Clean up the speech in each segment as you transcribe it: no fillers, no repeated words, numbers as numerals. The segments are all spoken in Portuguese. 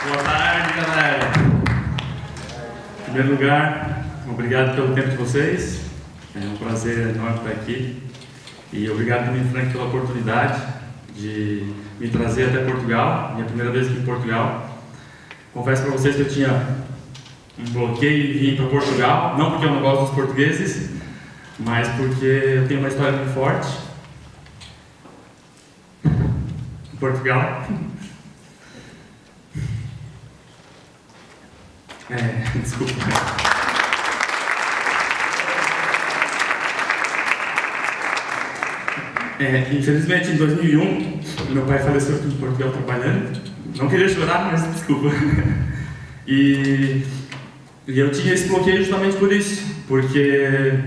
Boa tarde, galera. Em primeiro lugar, obrigado pelo tempo de vocês. É um prazer enorme estar aqui. E obrigado também, Frank, pela oportunidade de me trazer até Portugal. Minha primeira vez aqui em Portugal. Confesso para vocês que eu tinha um bloqueio em vir para Portugal. Não porque eu não gosto dos portugueses, mas porque eu tenho uma história muito forte. Em Portugal. Desculpa. Infelizmente, em 2001, meu pai faleceu aqui em Portugal trabalhando. Não queria chorar, mas desculpa. E eu tinha esse bloqueio justamente por isso, porque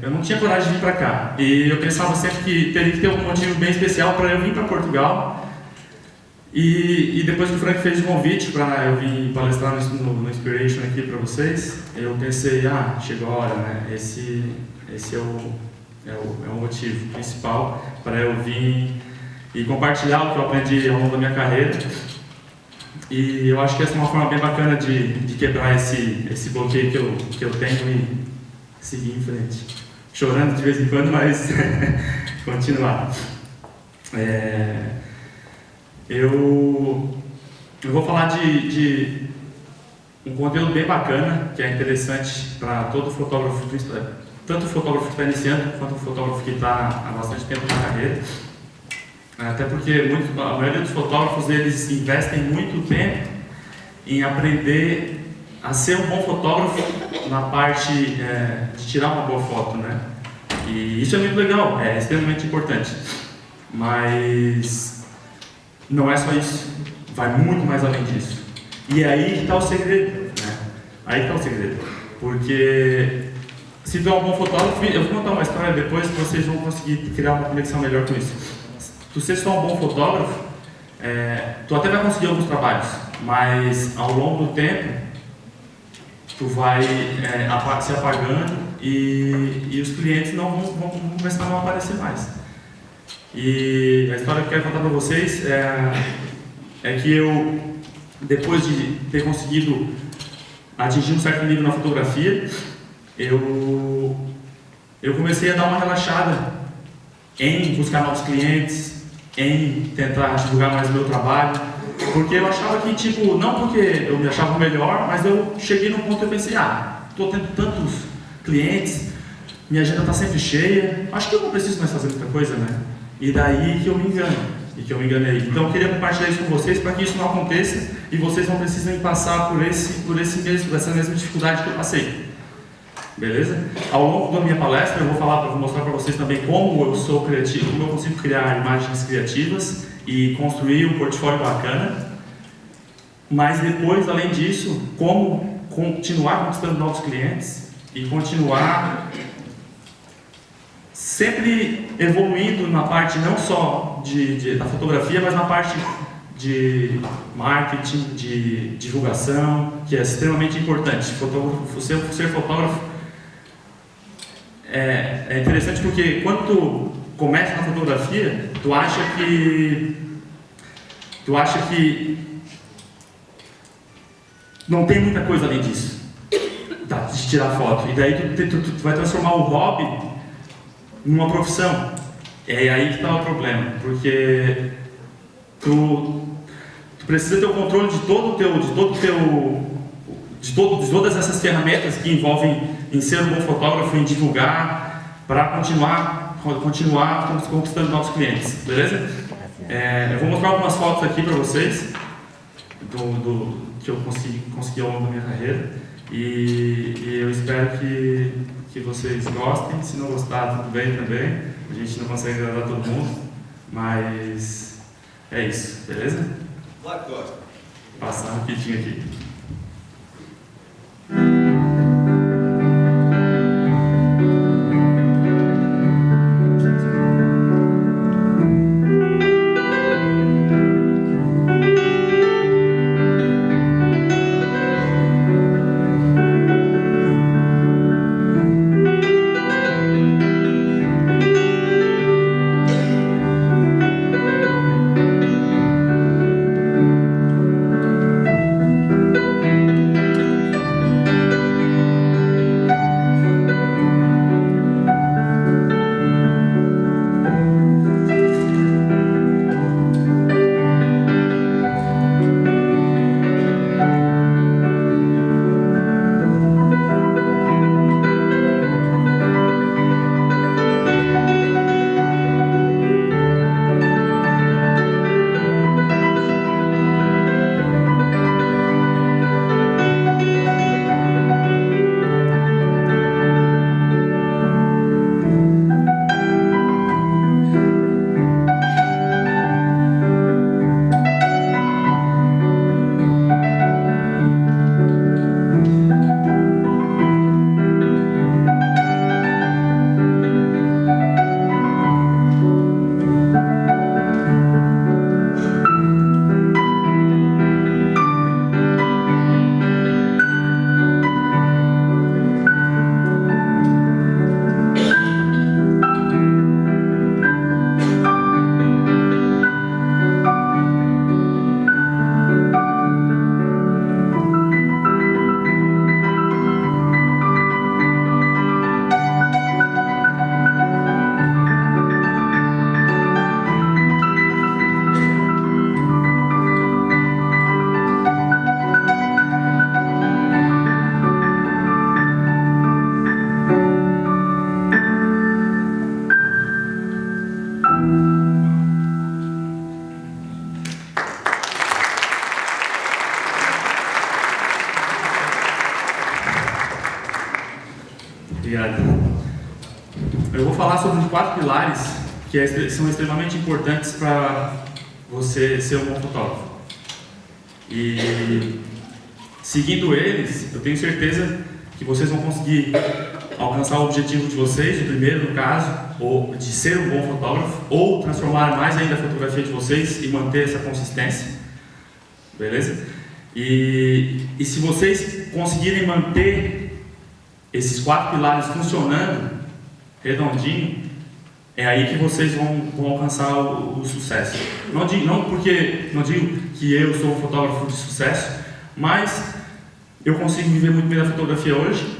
eu não tinha coragem de vir para cá. E eu pensava sempre que teria que ter um motivo bem especial para eu vir para Portugal. E depois que o Frank fez o convite para eu vir palestrar no Inspiration aqui para vocês, eu pensei, chegou a hora, né? Esse é o motivo principal para eu vir e compartilhar o que eu aprendi ao longo da minha carreira. E eu acho que essa é uma forma bem bacana de quebrar esse bloqueio que eu tenho e seguir em frente. Chorando de vez em quando, mas continuar. Eu vou falar de um conteúdo bem bacana, que é interessante para todo fotógrafo, tanto o fotógrafo que está iniciando, quanto o fotógrafo que está há bastante tempo na carreira. Até porque a maioria dos fotógrafos, eles investem muito tempo em aprender a ser um bom fotógrafo na parte de tirar uma boa foto, né? E isso é muito legal, é extremamente importante. Mas não é só isso, vai muito mais além disso. E é aí que está o segredo, né? Aí que está o segredo. Porque se tu é um bom fotógrafo, eu vou contar uma história depois que vocês vão conseguir criar uma conexão melhor com isso. Se você só é um bom fotógrafo, tu até vai conseguir alguns trabalhos, mas ao longo do tempo, tu vai se apagando e os clientes vão começar a não aparecer mais. E a história que eu quero contar para vocês é que eu, depois de ter conseguido atingir um certo nível na fotografia, eu comecei a dar uma relaxada em buscar novos clientes, em tentar divulgar mais o meu trabalho, porque eu achava que, não porque eu me achava melhor, mas eu cheguei num ponto que eu pensei, estou tendo tantos clientes, minha agenda está sempre cheia, acho que eu não preciso mais fazer muita coisa, né? E daí que eu me engano, e que eu me enganei. Então eu queria compartilhar isso com vocês para que isso não aconteça e vocês não precisem passar por essa mesma dificuldade que eu passei. Beleza? Ao longo da minha palestra eu vou mostrar para vocês também como eu sou criativo, como eu consigo criar imagens criativas e construir um portfólio bacana. Mas depois, além disso, como continuar conquistando novos clientes e continuar sempre evoluindo na parte não só da fotografia, mas na parte de marketing, de divulgação, que é extremamente importante. Ser fotógrafo é interessante porque quando tu começa na fotografia, tu acha que não tem muita coisa além disso, de tirar foto. E daí tu vai transformar o hobby numa profissão. É aí que está o problema, porque tu precisa ter o controle de todas essas ferramentas que envolvem em ser um bom fotógrafo, em divulgar, para continuar conquistando novos clientes, beleza? Eu vou mostrar algumas fotos aqui para vocês que eu consegui ao longo da minha carreira e eu espero que vocês gostem. Se não gostar, tudo bem também. A gente não consegue agradar todo mundo, mas é isso, beleza? Vou passar rapidinho aqui. sobre 4 pilares que são extremamente importantes para você ser um bom fotógrafo. E seguindo eles, eu tenho certeza que vocês vão conseguir alcançar o objetivo de vocês, o primeiro no caso, ou de ser um bom fotógrafo, ou transformar mais ainda a fotografia de vocês e manter essa consistência, beleza? E se vocês conseguirem manter esses 4 pilares funcionando, redondinho, é aí que vocês vão alcançar o sucesso. Não digo que eu sou um fotógrafo de sucesso, mas eu consigo viver muito bem da fotografia hoje.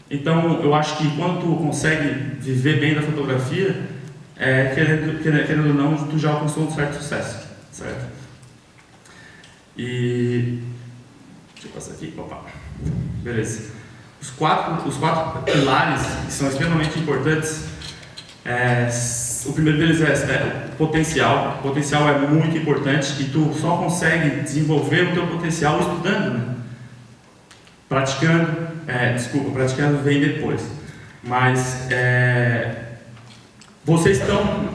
Então eu acho que quando tu consegue viver bem da fotografia, querendo ou não, tu já alcançou um certo sucesso, certo? E deixa eu passar aqui, opa, beleza. Os quatro pilares que são extremamente importantes. O primeiro deles é o potencial. O potencial é muito importante e tu só consegue desenvolver o teu potencial estudando, né? Praticando vem depois. Mas vocês estão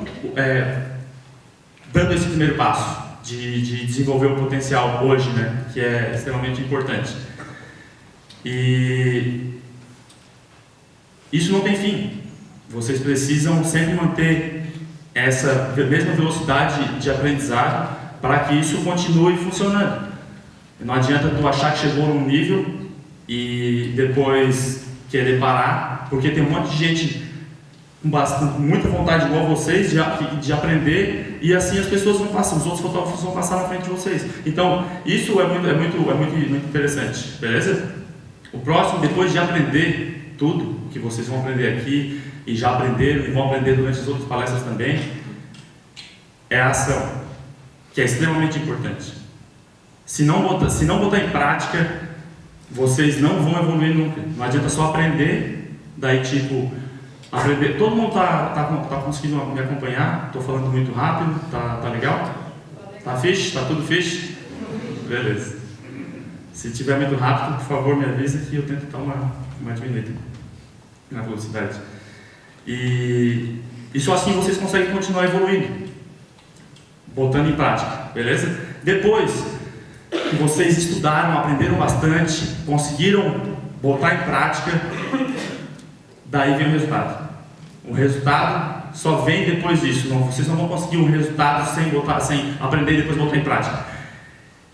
dando esse primeiro passo de desenvolver o potencial hoje, né? Que é extremamente importante. E isso não tem fim. Vocês precisam sempre manter essa mesma velocidade de aprendizado para que isso continue funcionando. Não adianta tu achar que chegou num nível e depois querer parar, porque tem um monte de gente com muita vontade igual a vocês de aprender, e assim as pessoas vão passar, os outros fotógrafos vão passar na frente de vocês. Então isso é muito interessante, beleza? O próximo, depois de aprender tudo que vocês vão aprender aqui, e já aprenderam e vão aprender durante as outras palestras também, é a ação, que é extremamente importante. Se não botar em prática, vocês não vão evoluir nunca. Não adianta só aprender, daí aprender. Todo mundo tá conseguindo me acompanhar? Estou falando muito rápido, tá legal? Tá fixe? Tá tudo fixe? Beleza. Se tiver muito rápido, por favor me avisa que eu tento dar uma diminuída na velocidade. E só assim vocês conseguem continuar evoluindo, botando em prática, beleza? Depois que vocês estudaram, aprenderam bastante, conseguiram botar em prática, daí vem o resultado. O resultado só vem depois disso. Vocês não vão conseguir um resultado sem aprender e depois botar em prática.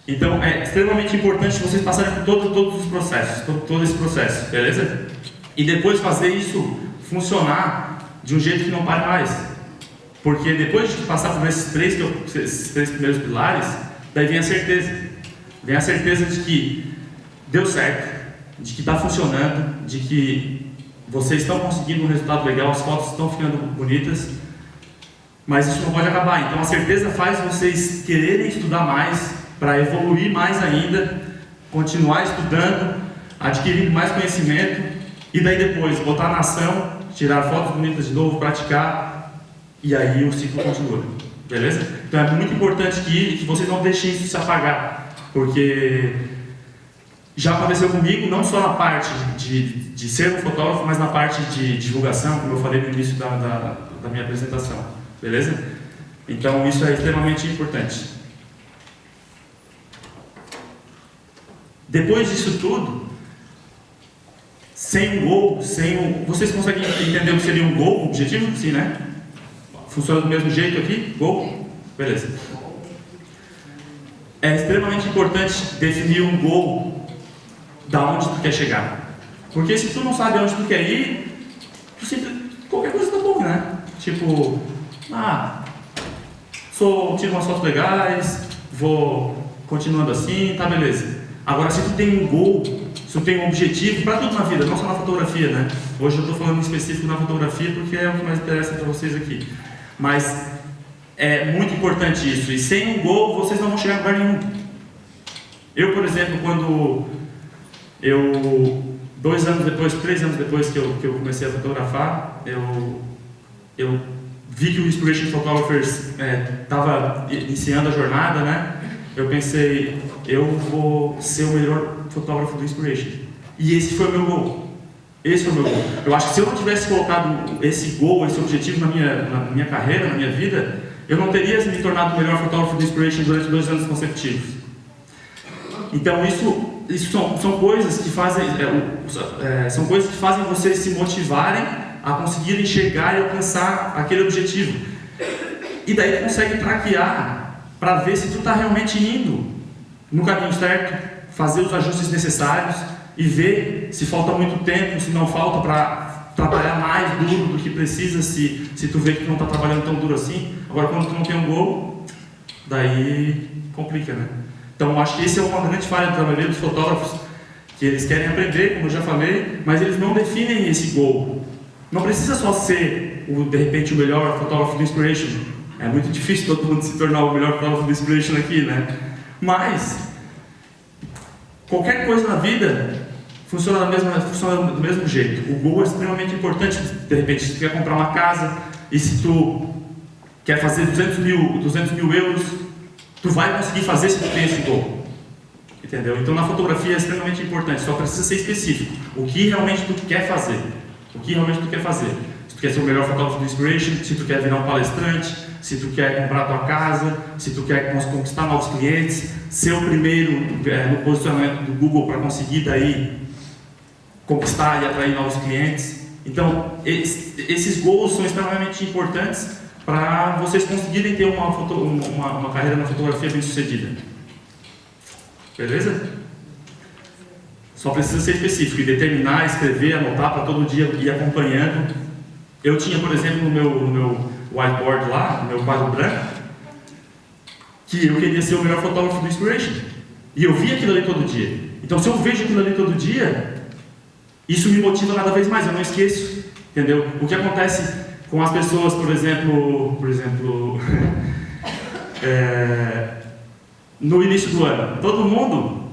Então é extremamente importante vocês passarem por todos os processos, todo esse processo, beleza? E depois fazer isso funcionar de um jeito que não pare mais, porque depois de passar por esses três primeiros pilares, daí vem a certeza de que deu certo, de que está funcionando, de que vocês estão conseguindo um resultado legal, as fotos estão ficando bonitas, mas isso não pode acabar. Então a certeza faz vocês quererem estudar mais, para evoluir mais ainda, continuar estudando, adquirindo mais conhecimento, e daí depois botar na ação, tirar fotos bonitas de novo, praticar, e aí o ciclo continua, beleza? Então é muito importante que vocês não deixem isso se apagar, porque já aconteceu comigo, não só na parte de ser um fotógrafo, mas na parte de divulgação, como eu falei no início da minha apresentação, beleza? Então isso é extremamente importante. Depois disso tudo, sem um gol, vocês conseguem entender o que seria um gol, um objetivo? Sim, né? Funciona do mesmo jeito aqui? Gol? Beleza. É extremamente importante definir um gol da onde tu quer chegar. Porque se tu não sabe onde tu quer ir, qualquer coisa tá bom, né? Tipo, tiro umas fotos legais, vou continuando assim, tá beleza. Agora, se tu tem um gol, se tu tem um objetivo, para tudo na vida, não só na fotografia, né? Hoje eu estou falando em específico na fotografia porque é o que mais interessa para vocês aqui. Mas é muito importante isso. E sem um gol, vocês não vão chegar a lugar nenhum. Eu, por exemplo, quando 3 anos depois que eu comecei a fotografar, eu vi que o Inspiration Photographers estava iniciando a jornada, né? Eu pensei, eu vou ser o melhor fotógrafo do Inspiration. E esse foi o meu gol. Esse foi o meu goal. Eu acho que se eu não tivesse colocado esse goal, esse objetivo na minha carreira, na minha vida, eu não teria me tornado o melhor fotógrafo do Inspiration durante 2 anos consecutivos. Então isso são coisas que fazem vocês se motivarem a conseguirem chegar e alcançar aquele objetivo. E daí tu consegue traquear para ver se tu está realmente indo no caminho certo, fazer os ajustes necessários e ver se falta muito tempo, se não falta para trabalhar mais duro do que precisa, se tu vê que tu não está trabalhando tão duro assim. Agora, quando tu não tem um goal, daí complica, né? Então, acho que esse é uma grande falha da maioria dos fotógrafos, que eles querem aprender, como eu já falei, mas eles não definem esse goal. Não precisa só ser, de repente, o melhor fotógrafo do Inspiration. É muito difícil todo mundo se tornar o melhor fotógrafo do Inspiration aqui, né? Mas qualquer coisa na vida funciona do mesmo jeito. O goal é extremamente importante. De repente, se tu quer comprar uma casa e se tu quer fazer 200 mil euros, tu vai conseguir fazer se tu tem esse goal. Entendeu? Então, na fotografia é extremamente importante. Só precisa ser específico. O que realmente tu quer fazer. O que realmente tu quer fazer. Se tu quer ser o melhor fotógrafo do Inspiration, se tu quer virar um palestrante, se tu quer comprar a tua casa, se tu quer conquistar novos clientes, ser o primeiro no posicionamento do Google para conseguir daí conquistar e atrair novos clientes. Então, esses goals são extremamente importantes para vocês conseguirem ter uma carreira na fotografia bem sucedida. Beleza? Só precisa ser específico e determinar, escrever, anotar para todo dia ir acompanhando. Eu tinha, por exemplo, no meu whiteboard lá, no meu quadro branco, que eu queria ser o melhor fotógrafo do Inspiration. E eu via aquilo ali todo dia. Então, se eu vejo aquilo ali todo dia, isso me motiva cada vez mais, eu não esqueço. Entendeu? O que acontece com as pessoas, por exemplo no início do ano, todo mundo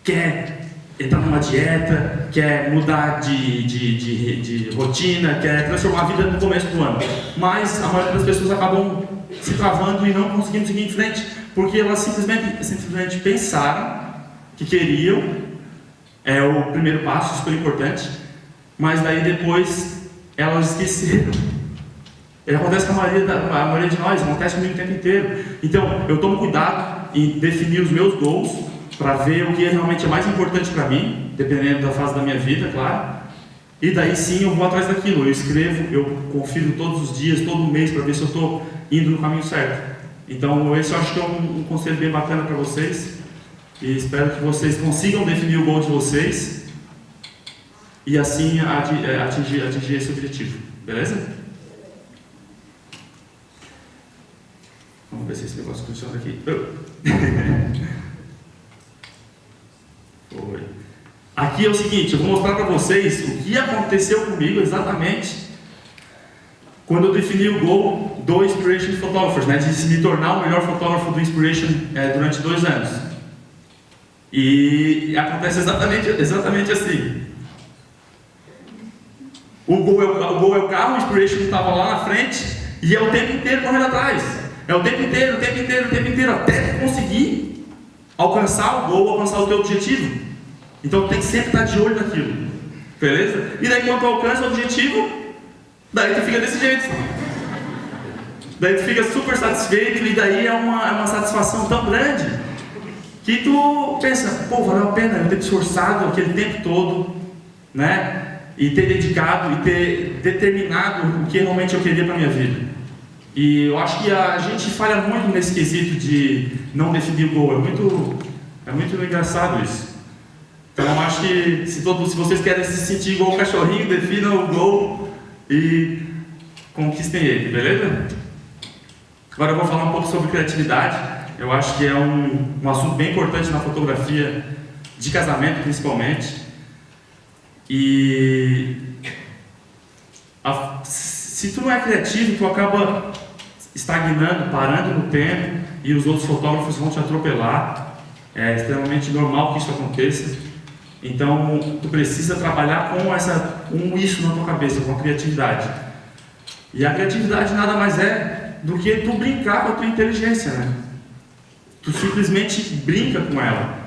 quer entrar numa dieta, quer mudar de rotina, quer transformar a vida no começo do ano. Mas a maioria das pessoas acabam se travando e não conseguindo seguir em frente, porque elas simplesmente pensaram que queriam, é o primeiro passo, super importante, mas daí depois elas esqueceram. Acontece com a maioria de nós, acontece comigo o tempo inteiro. Então, eu tomo cuidado em definir os meus goals, para ver o que realmente é mais importante para mim, dependendo da fase da minha vida, claro. E daí sim eu vou atrás daquilo, eu escrevo, eu confiro todos os dias, todo mês, para ver se eu estou indo no caminho certo. Então, esse eu acho que é um conselho bem bacana para vocês. E espero que vocês consigam definir o goal de vocês e assim atingir esse objetivo. Beleza? Vamos ver se esse negócio funciona aqui. Foi. Aqui é o seguinte, eu vou mostrar para vocês o que aconteceu comigo exatamente quando eu defini o goal do Inspiration Photographers, né, de se me tornar o melhor fotógrafo do Inspiration durante 2 anos. E acontece exatamente assim. O goal é o carro, o Inspiration estava lá na frente e é o tempo inteiro correndo atrás. É o tempo inteiro, até conseguir alcançar o goal, alcançar o teu objetivo. Então tem que sempre estar de olho naquilo. Beleza? E daí quando tu alcança o objetivo, daí tu fica desse jeito. Daí tu fica super satisfeito e daí é uma satisfação tão grande que tu pensa, pô, valeu a pena eu ter esforçado aquele tempo todo, né? E ter dedicado e ter determinado o que realmente eu queria para minha vida. E eu acho que a gente falha muito nesse quesito de não definir o goal. É muito engraçado isso. Então eu acho que se vocês querem se sentir igual o cachorrinho, definam o goal e conquistem ele, beleza? Agora eu vou falar um pouco sobre criatividade. Eu acho que é um assunto bem importante na fotografia de casamento, principalmente. E se tu não é criativo, tu acaba estagnando, parando no tempo e os outros fotógrafos vão te atropelar. É extremamente normal que isso aconteça. Então, tu precisa trabalhar com isso na tua cabeça, com a criatividade. E a criatividade nada mais é do que tu brincar com a tua inteligência, né? Tu simplesmente brinca com ela.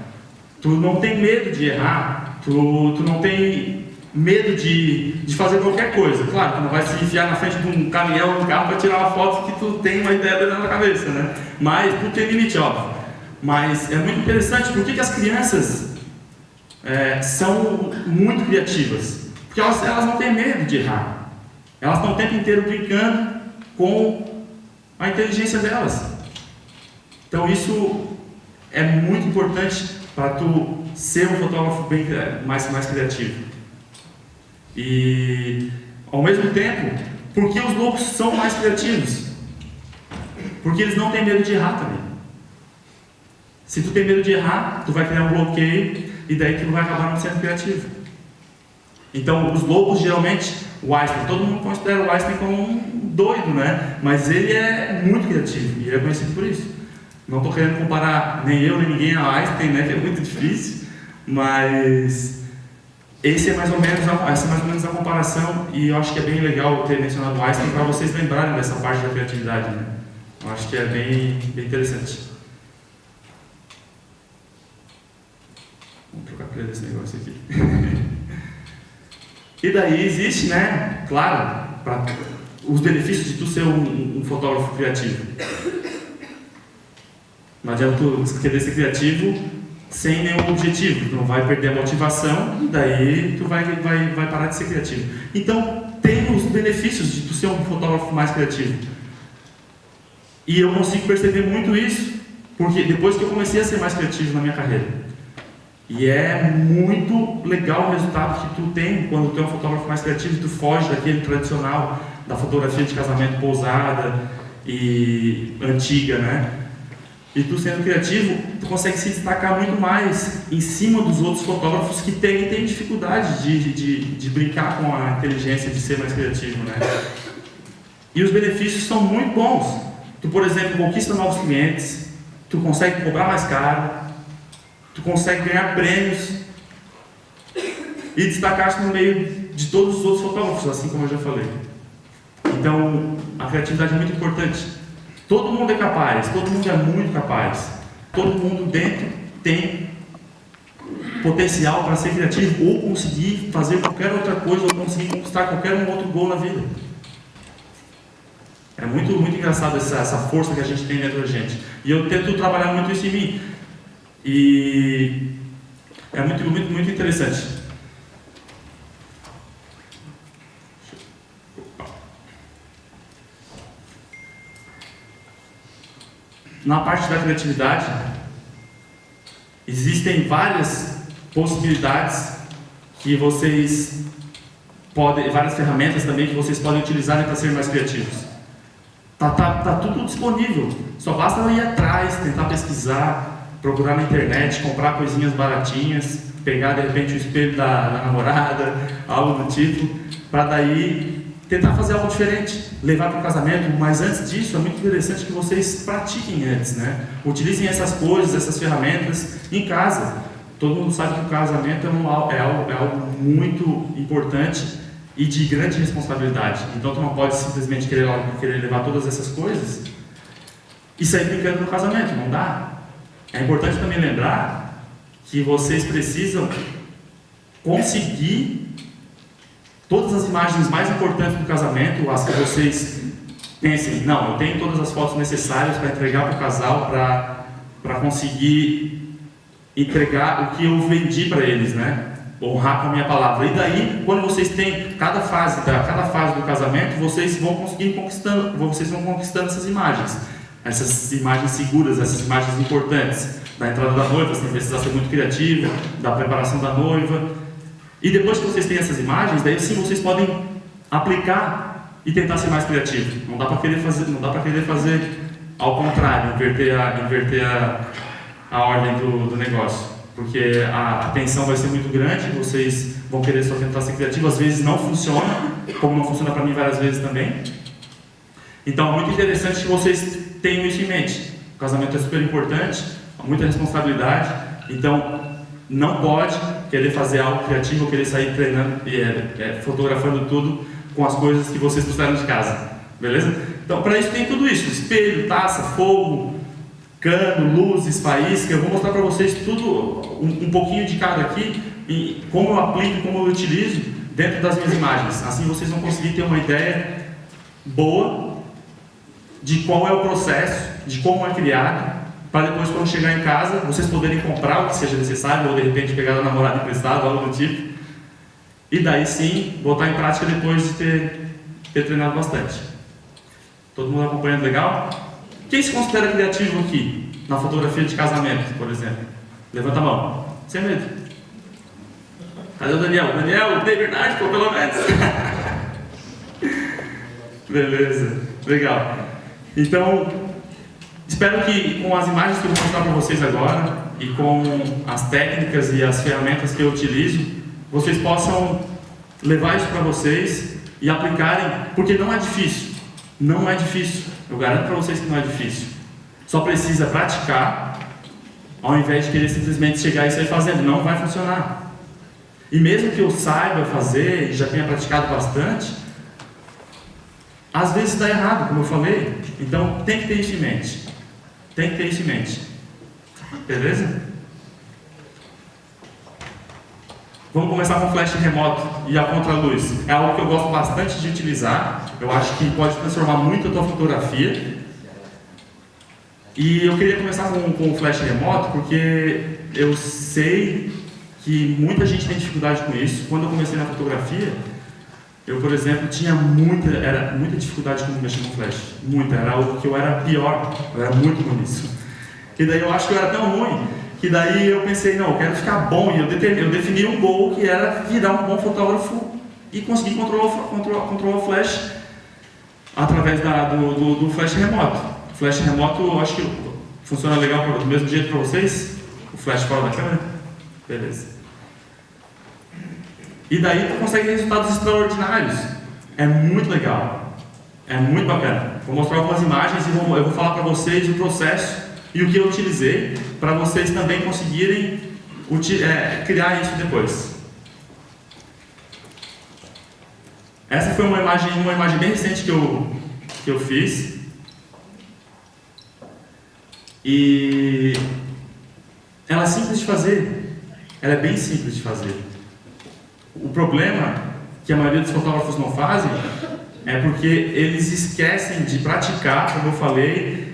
Tu não tem medo de errar. Tu não tem medo de fazer qualquer coisa. Claro, tu não vai se enfiar na frente de um caminhão, um carro para tirar uma foto que tu tem uma ideia dentro da cabeça, né? Mas tu tem limite, óbvio. Mas é muito interessante, por que as crianças são muito criativas? Porque elas não têm medo de errar. Elas estão o tempo inteiro brincando com a inteligência delas. Então isso é muito importante para tu ser um fotógrafo mais criativo. E ao mesmo tempo, por que os lobos são mais criativos? Porque eles não têm medo de errar também. Se tu tem medo de errar, tu vai criar um bloqueio e daí tu vai acabar não sendo criativo. Então os lobos geralmente, o Einstein, todo mundo considera o Einstein como um doido, né? Mas ele é muito criativo e ele é conhecido por isso. Não estou querendo comparar nem eu nem ninguém a Einstein, né? Que é muito difícil, mas essa é mais ou menos a comparação, e eu acho que é bem legal ter mencionado o Einstein para vocês lembrarem dessa parte da criatividade, né? Eu acho que é bem interessante. Vamos trocar a pilha desse negócio aqui. E daí existe, né, claro, os benefícios de tu ser um fotógrafo criativo. Não adianta tu querer ser criativo sem nenhum objetivo, tu não vai perder a motivação, e daí tu vai parar de ser criativo. Então, tem os benefícios de tu ser um fotógrafo mais criativo. E eu consigo perceber muito isso, porque depois que eu comecei a ser mais criativo na minha carreira. E é muito legal o resultado que tu tem quando tu é um fotógrafo mais criativo, tu foge daquele tradicional da fotografia de casamento pousada e antiga, né? E tu sendo criativo, tu consegue se destacar muito mais em cima dos outros fotógrafos que têm dificuldade de brincar com a inteligência de ser mais criativo, né? E os benefícios são muito bons. Tu, por exemplo, conquista novos clientes, tu consegue cobrar mais caro, tu consegue ganhar prêmios e destacar-se no meio de todos os outros fotógrafos, assim como eu já falei. Então, a criatividade é muito importante. Todo mundo é capaz, todo mundo é muito capaz. Todo mundo dentro tem potencial para ser criativo ou conseguir fazer qualquer outra coisa ou conseguir conquistar qualquer outro gol na vida. É muito engraçado essa força que a gente tem dentro da gente. E eu tento trabalhar muito isso em mim. E é muito interessante. Na parte da criatividade, existem várias possibilidades que vocês podem, várias ferramentas também que vocês podem utilizar para ser mais criativos. Tá tudo disponível, só basta ir atrás, tentar pesquisar, procurar na internet, comprar coisinhas baratinhas, pegar de repente o espelho da namorada, algo do tipo, para daí tentar fazer algo diferente, levar para o casamento. Mas antes disso, é muito interessante que vocês pratiquem antes, né? Utilizem essas coisas, essas ferramentas em casa. Todo mundo sabe que o casamento é algo muito importante e de grande responsabilidade. Então, tu não pode simplesmente querer levar todas essas coisas e sair brincando no casamento, não dá. É importante também lembrar que vocês precisam conseguir todas as imagens mais importantes do casamento, as que vocês pensem, não, eu tenho todas as fotos necessárias para entregar para o casal, para conseguir entregar o que eu vendi para eles, né? Honrar com a minha palavra. E daí, quando vocês têm cada fase do casamento, vocês vão conquistando essas imagens seguras, essas imagens importantes, da entrada da noiva, sem precisar ser muito criativo, da preparação da noiva. E depois que vocês têm essas imagens, daí sim vocês podem aplicar e tentar ser mais criativo. Não dá para querer fazer ao contrário, inverter a ordem do negócio, porque a tensão vai ser muito grande, vocês vão querer só tentar ser criativo, às vezes não funciona, como não funciona para mim várias vezes também. Então é muito interessante que vocês tenham isso em mente. O casamento é super importante, muita responsabilidade, então não pode querer fazer algo criativo ou querer sair treinando, fotografando tudo com as coisas que vocês trouxeram de casa, beleza? Então, para isso tem tudo isso: espelho, taça, fogo, cano, luzes, faísca. Eu vou mostrar para vocês tudo, um pouquinho de cada aqui, e como eu aplico, como eu utilizo, dentro das minhas imagens. Assim vocês vão conseguir ter uma ideia boa de qual é o processo, de como é criado, para depois, quando chegar em casa, vocês poderem comprar o que seja necessário, ou de repente pegar a namorada emprestada, algo do tipo, e daí sim, botar em prática depois de ter treinado bastante. Todo mundo acompanhando legal? Quem se considera criativo aqui, na fotografia de casamento, por exemplo? Levanta a mão, sem medo. Cadê o Daniel? Daniel, tem verdade, pô, pelo menos. Beleza, legal. Então, espero que com as imagens que eu vou mostrar para vocês agora e com as técnicas e as ferramentas que eu utilizo, vocês possam levar isso para vocês e aplicarem, porque não é difícil. Não é difícil. Eu garanto para vocês que não é difícil. Só precisa praticar, ao invés de querer simplesmente chegar e sair fazendo. Não vai funcionar. E mesmo que eu saiba fazer e já tenha praticado bastante, às vezes dá errado, como eu falei. Então tem que ter isso em mente. Tem que ter isso em mente. Beleza? Vamos começar com o flash remoto e a contraluz. É algo que eu gosto bastante de utilizar. Eu acho que pode transformar muito a tua fotografia. E eu queria começar com o flash remoto porque eu sei que muita gente tem dificuldade com isso. Quando eu comecei na fotografia, eu, por exemplo, tinha muita dificuldade com mexer com flash. Muita, era algo que eu era pior. Eu era muito bom nisso. E daí eu acho que eu era tão ruim que daí eu pensei, não, eu quero ficar bom. E eu defini um gol que era virar um bom fotógrafo e conseguir controlar o flash através do flash remoto. O flash remoto, eu acho que funciona legal do mesmo jeito para vocês? O flash fora da câmera? Beleza. E daí tu consegue resultados extraordinários. É muito legal. É muito bacana. Vou mostrar algumas imagens e eu vou falar para vocês o processo e o que eu utilizei para vocês também conseguirem criar isso depois. Essa foi uma imagem bem recente que eu fiz. E ela é simples de fazer. Ela é bem simples de fazer. O problema que a maioria dos fotógrafos não fazem é porque eles esquecem de praticar, como eu falei,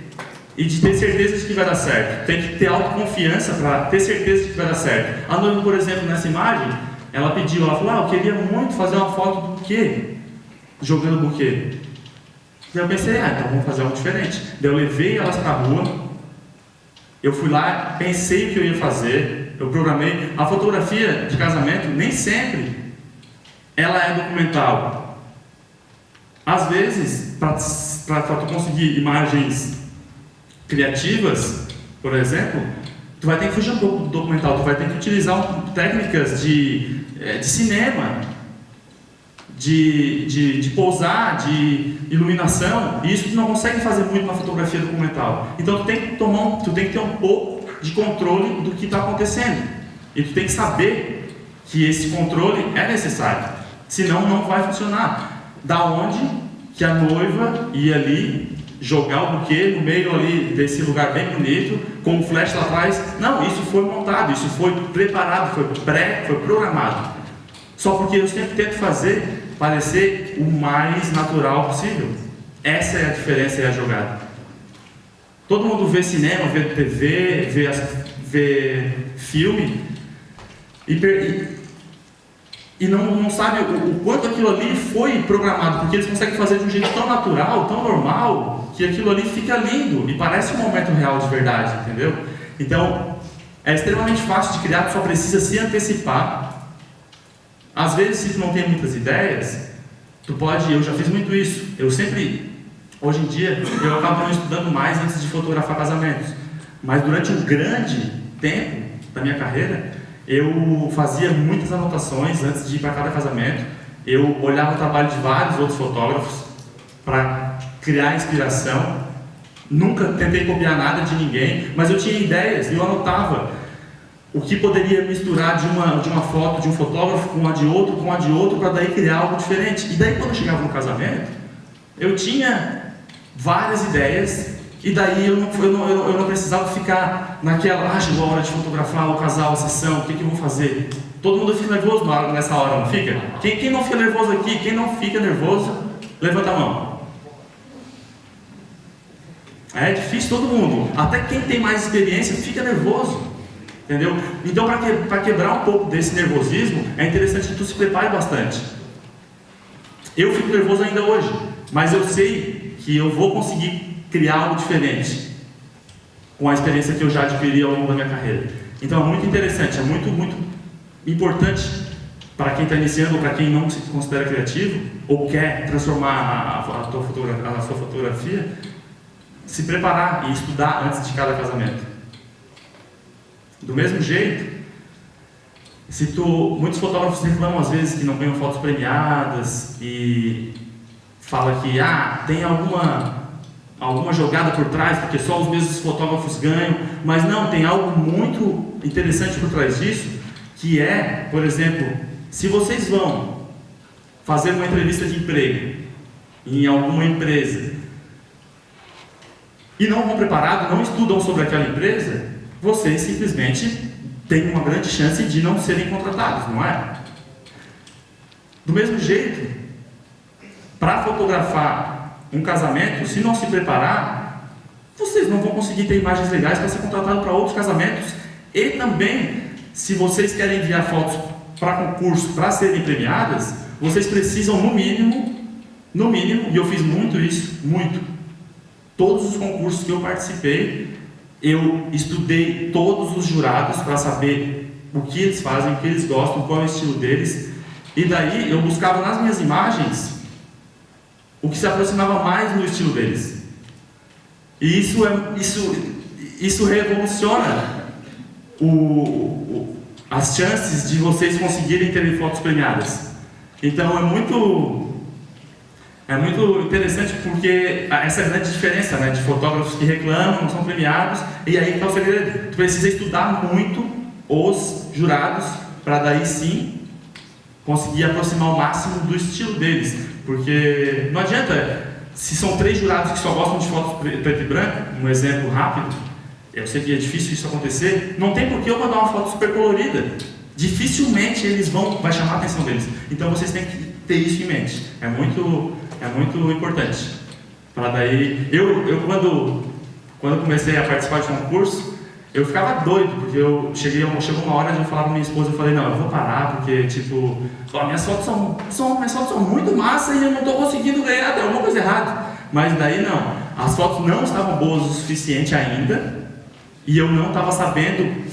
e de ter certeza de que vai dar certo. Tem que ter autoconfiança para ter certeza de que vai dar certo. A noiva, por exemplo, nessa imagem, ela falou, eu queria muito fazer uma foto do buquê, jogando buquê. E eu pensei, então vamos fazer algo diferente. Daí eu levei elas para a rua, eu fui lá, pensei o que eu ia fazer, eu programei. A fotografia de casamento, nem sempre ela é documental. Às vezes, para tu conseguir imagens criativas, por exemplo, tu vai ter que fugir um pouco do documental, tu vai ter que utilizar técnicas de cinema, de pousar, de iluminação, e isso tu não consegue fazer muito na fotografia documental. Então tu tem que ter um pouco de controle do que está acontecendo, e tu tem que saber que esse controle é necessário, senão não vai funcionar. Da onde que a noiva ia ali jogar o buquê no meio ali desse lugar bem bonito, com o flash lá atrás? Não, isso foi montado, isso foi preparado, foi programado. Só porque eu sempre tento fazer parecer o mais natural possível. Essa é a diferença e a jogada. Todo mundo vê cinema, vê TV, vê filme e não sabe o quanto aquilo ali foi programado, porque eles conseguem fazer de um jeito tão natural, tão normal, que aquilo ali fica lindo e parece um momento real de verdade, entendeu? Então, é extremamente fácil de criar, tu só precisa se antecipar. Às vezes, se tu não tem muitas ideias, eu já fiz muito isso. Hoje em dia, eu acabo não estudando mais antes de fotografar casamentos. Mas durante um grande tempo da minha carreira, eu fazia muitas anotações antes de ir para cada casamento. Eu olhava o trabalho de vários outros fotógrafos para criar inspiração. Nunca tentei copiar nada de ninguém, mas eu tinha ideias e eu anotava o que poderia misturar de uma foto de um fotógrafo com a de outro, para daí criar algo diferente. E daí, quando eu chegava no casamento, eu tinha várias ideias E daí eu não precisava ficar naquela, chegou a hora de fotografar o casal, a sessão, o que eu vou fazer? Todo mundo fica nervoso nessa hora, não fica? Quem não fica nervoso aqui, quem não fica nervoso, levanta a mão. É difícil todo mundo, até quem tem mais experiência fica nervoso, entendeu? Então para quebrar um pouco desse nervosismo, é interessante que tu se prepare bastante. Eu fico nervoso ainda hoje, mas eu sei que eu vou conseguir criar algo diferente com a experiência que eu já adquiri ao longo da minha carreira. Então é muito interessante, é muito importante para quem está iniciando ou para quem não se considera criativo ou quer transformar a sua fotografia, se preparar e estudar antes de cada casamento. Do mesmo jeito, muitos fotógrafos reclamam às vezes que não ganham fotos premiadas e fala que tem alguma jogada por trás, porque só os mesmos fotógrafos ganham, mas não, tem algo muito interessante por trás disso, que é, por exemplo, se vocês vão fazer uma entrevista de emprego em alguma empresa e não vão preparados, não estudam sobre aquela empresa, vocês simplesmente têm uma grande chance de não serem contratados, não é? Do mesmo jeito, para fotografar um casamento, se não se preparar, vocês não vão conseguir ter imagens legais para ser contratado para outros casamentos. E também, se vocês querem enviar fotos para concurso, para serem premiadas, vocês precisam no mínimo, e eu fiz muito isso, todos os concursos que eu participei, eu estudei todos os jurados para saber o que eles fazem, o que eles gostam, qual é o estilo deles, e daí eu buscava nas minhas imagens o que se aproximava mais no estilo deles. E isso revoluciona as chances de vocês conseguirem ter fotos premiadas. Então é muito interessante, porque essa grande diferença, né, de fotógrafos que reclamam, não são premiados, e aí está o segredo. Tu precisa estudar muito os jurados para daí sim conseguir aproximar o máximo do estilo deles, porque não adianta, se são 3 jurados que só gostam de fotos preto e branco, um exemplo rápido, eu sei que é difícil isso acontecer, não tem por que eu mandar uma foto super colorida, dificilmente vai chamar a atenção deles. Então vocês têm que ter isso em mente, é muito importante. Para daí, eu quando comecei a participar de concurso, eu ficava doido, porque chegou uma hora de eu falar com minha esposa, eu falei, não, eu vou parar, porque minhas fotos são muito massa e eu não estou conseguindo ganhar, tem alguma coisa errada. Mas daí não, as fotos não estavam boas o suficiente ainda, e eu não estava sabendo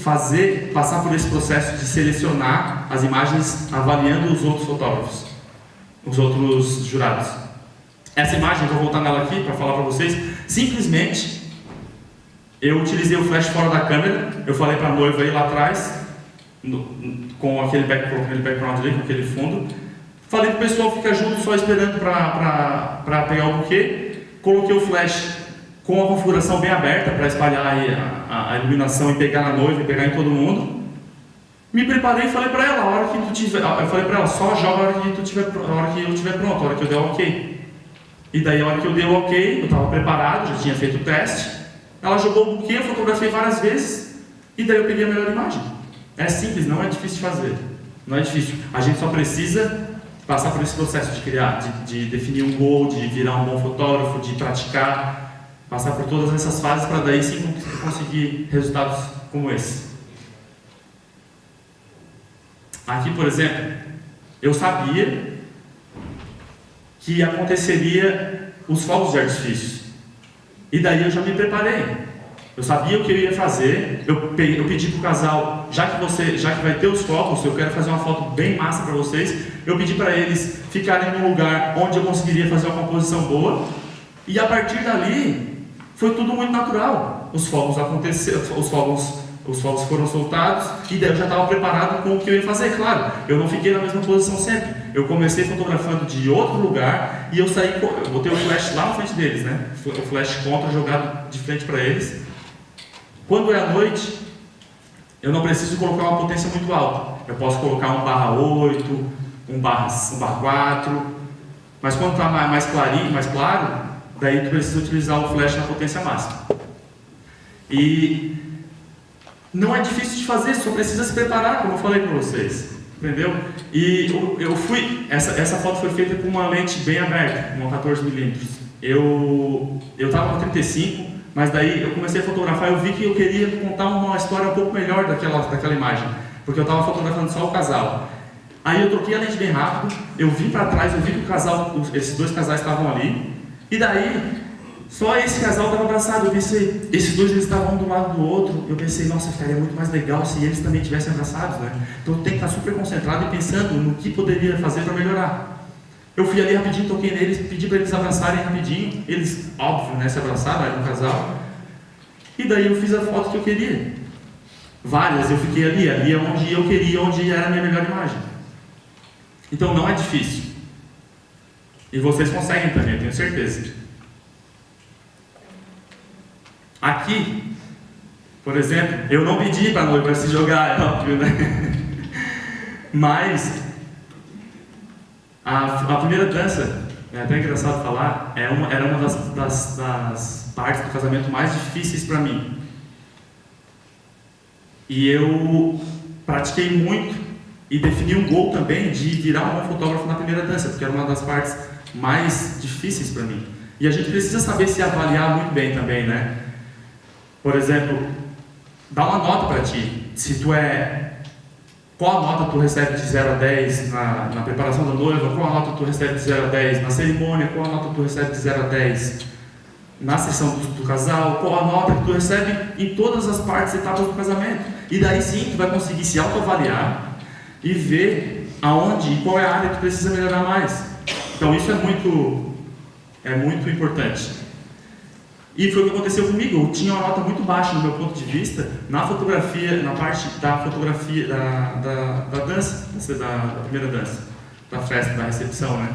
passar por esse processo de selecionar as imagens, avaliando os outros fotógrafos, os outros jurados. Essa imagem, vou voltar nela aqui para falar para vocês, simplesmente eu utilizei o flash fora da câmera, eu falei para a noiva aí lá atrás, com aquele background ali, com aquele fundo, falei para o pessoal ficar junto só esperando para pegar o buquê, coloquei o flash com a configuração bem aberta para espalhar aí a iluminação e pegar na noiva e pegar em todo mundo. Me preparei e falei para ela, a hora que tu tiver, eu falei para ela, só joga a hora que eu estiver pronto, a hora que eu der o ok. E daí a hora que eu dei o ok, eu estava preparado, já tinha feito o teste, ela jogou o buquê, eu fotografei várias vezes, e daí eu peguei a melhor imagem. É simples, não é difícil de fazer, não é difícil. A gente só precisa passar por esse processo de criar, de definir um gol, de virar um bom fotógrafo, de praticar, passar por todas essas fases para daí sim conseguir resultados como esse. Aqui, por exemplo, eu sabia que aconteceria os fogos de artifício. E daí eu já me preparei. Eu sabia o que eu ia fazer. Eu pedi para o casal, já que vai ter os fogos, eu quero fazer uma foto bem massa para vocês. Eu pedi para eles ficarem num lugar onde eu conseguiria fazer uma composição boa. E a partir dali, foi tudo muito natural. Os fogos aconteceram, os fogos foram soltados, e daí eu já estava preparado com o que eu ia fazer. Claro, eu não fiquei na mesma posição sempre. Eu comecei fotografando de outro lugar e eu botei o flash lá na frente deles, né? O flash contra jogado de frente para eles. Quando é à noite, eu não preciso colocar uma potência muito alta. Eu posso colocar 1/8, 1/4, mas quando está mais clarinho, mais claro, daí tu precisa utilizar o flash na potência máxima. E não é difícil de fazer, só precisa se preparar, como eu falei para vocês, entendeu? E essa foto foi feita com uma lente bem aberta, uma 14mm. Eu estava com 35, mas daí eu comecei a fotografar, eu vi que eu queria contar uma história um pouco melhor daquela imagem, porque eu estava fotografando só o casal. Aí eu troquei a lente bem rápido, eu vim para trás, eu vi que esses dois casais estavam ali, e daí só esse casal estava abraçado. Eu pensei, esses dois eles estavam um do lado do outro. Eu pensei, nossa, ficaria muito mais legal se eles também estivessem abraçados, né? Então eu tenho que estar super concentrado e pensando no que poderia fazer para melhorar. Eu fui ali rapidinho, toquei neles, pedi para eles abraçarem rapidinho. Eles, óbvio, né, se abraçaram, era um casal. E daí eu fiz a foto que eu queria. Várias, eu fiquei ali é onde eu queria, onde era a minha melhor imagem. Então não é difícil. E vocês conseguem também, eu tenho certeza. Aqui, por exemplo, eu não pedi para a noiva se jogar, é óbvio, né? Mas a primeira dança, é até engraçado falar, era uma das partes do casamento mais difíceis para mim. E eu pratiquei muito e defini um gol também de virar um bom fotógrafo na primeira dança, porque era uma das partes mais difíceis para mim. E a gente precisa saber se avaliar muito bem também, né? Por exemplo, dá uma nota para ti. Qual a nota tu recebe de 0 a 10 na preparação da noiva? Qual a nota tu recebe de 0 a 10 na cerimônia? Qual a nota tu recebe de 0 a 10 na sessão do casal? Qual a nota que tu recebe em todas as partes e etapas do casamento? E daí sim, tu vai conseguir se autoavaliar e ver aonde e qual é a área que tu precisa melhorar mais. Então isso é muito importante. E foi o que aconteceu comigo. Eu tinha uma nota muito baixa no meu ponto de vista na fotografia, na parte da fotografia da dança, da primeira dança, da festa, da recepção, né?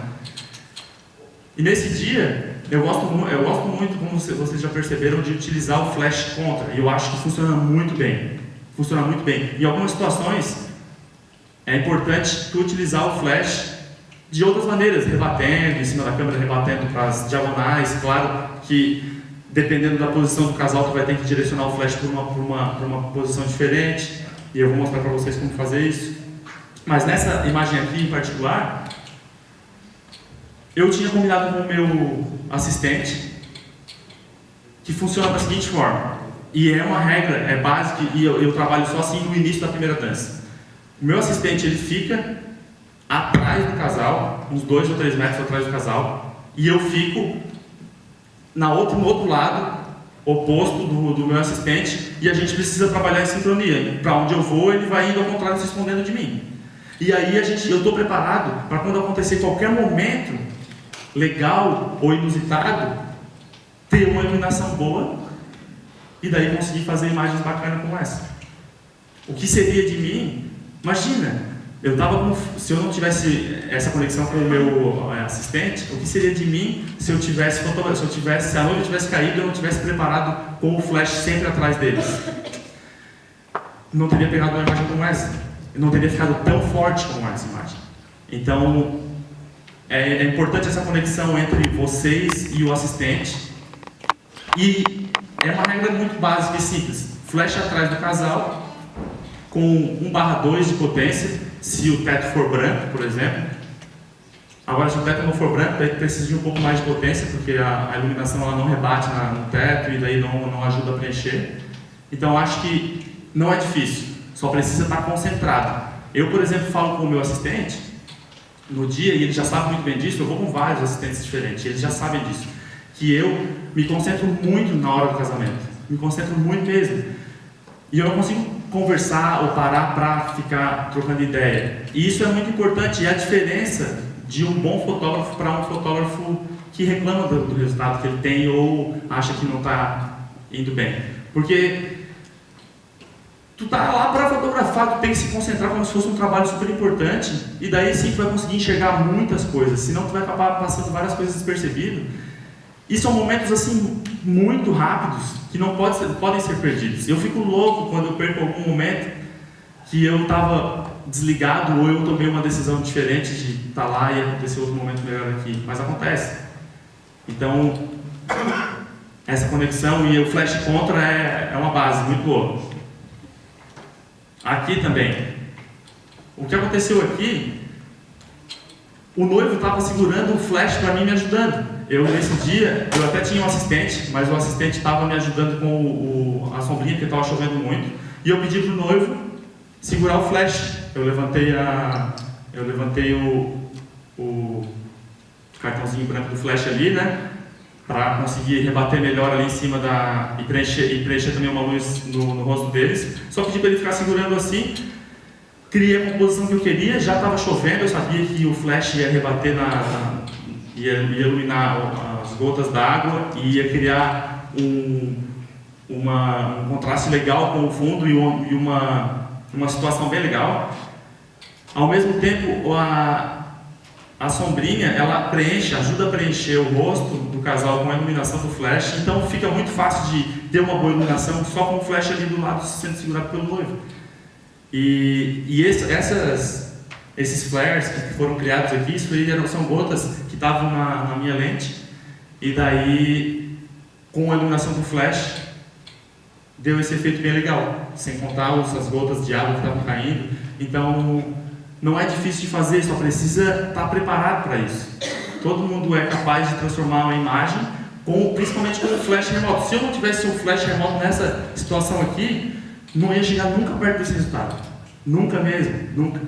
E nesse dia, eu gosto muito, como vocês já perceberam, de utilizar o flash contra. E eu acho que funciona muito bem. Funciona muito bem. Em algumas situações, é importante tu utilizar o flash de outras maneiras, rebatendo, em cima da câmera, rebatendo para as diagonais. Claro que dependendo da posição do casal, tu vai ter que direcionar o flash para uma posição diferente, e eu vou mostrar para vocês como fazer isso. Mas nessa imagem aqui em particular, eu tinha combinado com o meu assistente que funciona da seguinte forma, e é uma regra, é básica, e eu trabalho só assim no início da primeira dança. O meu assistente, ele fica atrás do casal, uns 2 ou 3 metros atrás do casal, e eu fico no outro lado, oposto do meu assistente, e a gente precisa trabalhar em sincronia. Para onde eu vou, ele vai indo ao contrário, se escondendo de mim. E aí eu estou preparado para quando acontecer qualquer momento legal ou inusitado, ter uma iluminação boa, e daí conseguir fazer imagens bacanas como essa. O que seria de mim? Imagina, se eu não tivesse essa conexão com o meu assistente, o que seria de mim se a noiva tivesse caído e eu não tivesse preparado com o flash sempre atrás deles? Não teria pegado uma imagem como essa. Eu não teria ficado tão forte como essa imagem. Então, é importante essa conexão entre vocês e o assistente. E é uma regra muito básica e simples. Flash atrás do casal, com 1/2 de potência, se o teto for branco, por exemplo. Agora, se o teto não for branco, daí precisa de um pouco mais de potência, porque a iluminação ela não rebate no teto e daí não ajuda a preencher. Então, acho que não é difícil, só precisa estar concentrado. Eu, por exemplo, falo com o meu assistente no dia, e ele já sabe muito bem disso, eu vou com vários assistentes diferentes, eles já sabem disso, que eu me concentro muito na hora do casamento, me concentro muito mesmo. E eu não consigo conversar ou parar para ficar trocando ideia. E isso é muito importante, e a diferença de um bom fotógrafo para um fotógrafo que reclama do resultado que ele tem ou acha que não está indo bem. Porque tu tá lá para fotografar, tu tem que se concentrar como se fosse um trabalho super importante, e daí sim tu vai conseguir enxergar muitas coisas, senão tu vai acabar passando várias coisas despercebido. E são momentos assim muito rápidos que não podem ser perdidos. Eu fico louco quando eu perco algum momento que eu estava desligado ou eu tomei uma decisão diferente de estar lá e acontecer outro momento melhor aqui. Mas acontece. Então, essa conexão, e o flash contra é uma base muito boa. Aqui também. O que aconteceu aqui, o noivo estava segurando o flash para mim, me ajudando. Nesse dia, eu até tinha um assistente, mas o assistente estava me ajudando com a sombrinha, porque estava chovendo muito. E eu pedi para o noivo segurar o flash. Eu levantei o cartãozinho branco do flash ali, né? Para conseguir rebater melhor ali em cima e preencher também uma luz no rosto deles. Só pedi para ele ficar segurando assim. Criei a composição que eu queria, já estava chovendo, eu sabia que o flash ia rebater ia iluminar as gotas d'água e ia criar um contraste legal com o fundo e uma situação bem legal. Ao mesmo tempo, a sombrinha, ela ajuda a preencher o rosto do casal com a iluminação do flash, então fica muito fácil de ter uma boa iluminação só com o flash ali do lado sendo segurado pelo noivo. E esses flares que foram criados aqui, são gotas que estavam na minha lente, e daí, com a iluminação do flash, deu esse efeito bem legal, sem contar as gotas de água que estavam caindo. Então, não é difícil de fazer, só precisa estar preparado para isso. Todo mundo é capaz de transformar uma imagem, principalmente com o flash remoto. Se eu não tivesse um flash remoto nessa situação aqui, não ia chegar nunca perto desse resultado. Nunca mesmo, nunca.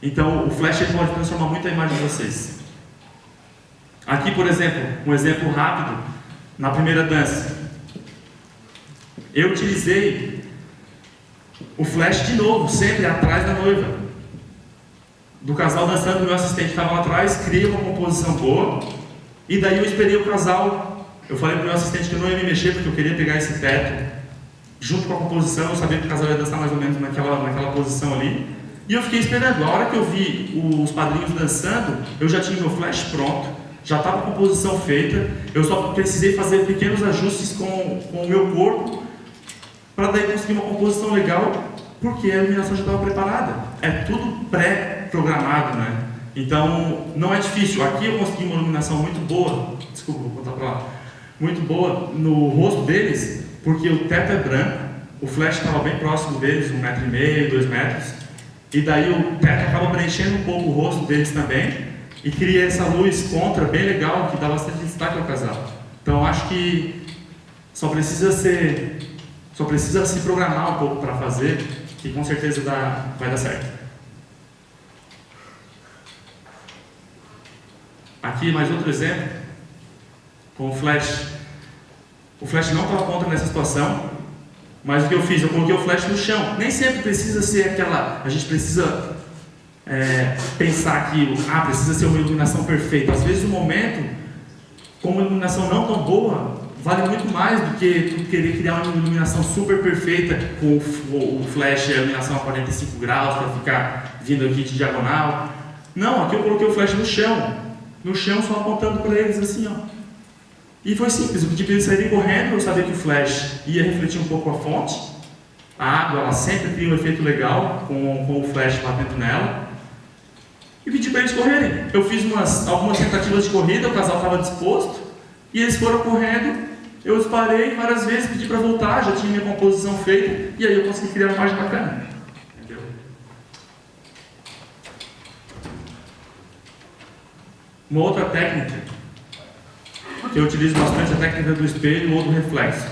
Então, o flash pode transformar muito a imagem de vocês. Aqui, por exemplo, um exemplo rápido, na primeira dança. Eu utilizei o flash de novo, sempre atrás da noiva. Do casal dançando, meu assistente estava lá atrás, criei uma composição boa, e daí eu esperei o casal. Eu falei para o meu assistente que eu não ia me mexer, porque eu queria pegar esse teto junto com a composição. Eu sabia que o casal ia dançar mais ou menos naquela posição ali, e eu fiquei esperando. A hora que eu vi os padrinhos dançando, eu já tinha meu flash pronto, já estava a composição feita, eu só precisei fazer pequenos ajustes com o meu corpo, para daí conseguir uma composição legal, porque a iluminação já estava preparada. É tudo pré-programado, né? Então, não é difícil. Aqui eu consegui uma iluminação muito boa, desculpa, vou contar para lá, muito boa no rosto deles, porque o teto é branco, o flash estava bem próximo deles, 1,5 m, 2 metros, e daí o teto acaba preenchendo um pouco o rosto deles também, e cria essa luz contra bem legal, que dá bastante destaque ao casal. Então, acho que só precisa se programar um pouco para fazer, que com certeza vai dar certo. Aqui mais outro exemplo, com o flash. O flash não estava contra nessa situação, mas o que eu fiz? Eu coloquei o flash no chão. Nem sempre precisa ser a gente precisa pensar que precisa ser uma iluminação perfeita. Às vezes o momento, com uma iluminação não tão boa, vale muito mais do que tu querer criar uma iluminação super perfeita com o flash e a iluminação a 45 graus para ficar vindo aqui de diagonal. Não, aqui eu coloquei o flash no chão, só apontando para eles assim, ó. E foi simples, eu pedi para eles saírem correndo. Eu sabia que o flash ia refletir um pouco a fonte. A água, ela sempre cria um efeito legal com o flash batendo nela. E pedi para eles correrem. Eu fiz algumas tentativas de corrida, o casal estava disposto, e eles foram correndo. Eu disparei várias vezes, pedi para voltar, já tinha minha composição feita, e aí eu consegui criar uma imagem bacana. Entendeu? Uma outra técnica que eu utilizo bastante é a técnica do espelho ou do reflexo.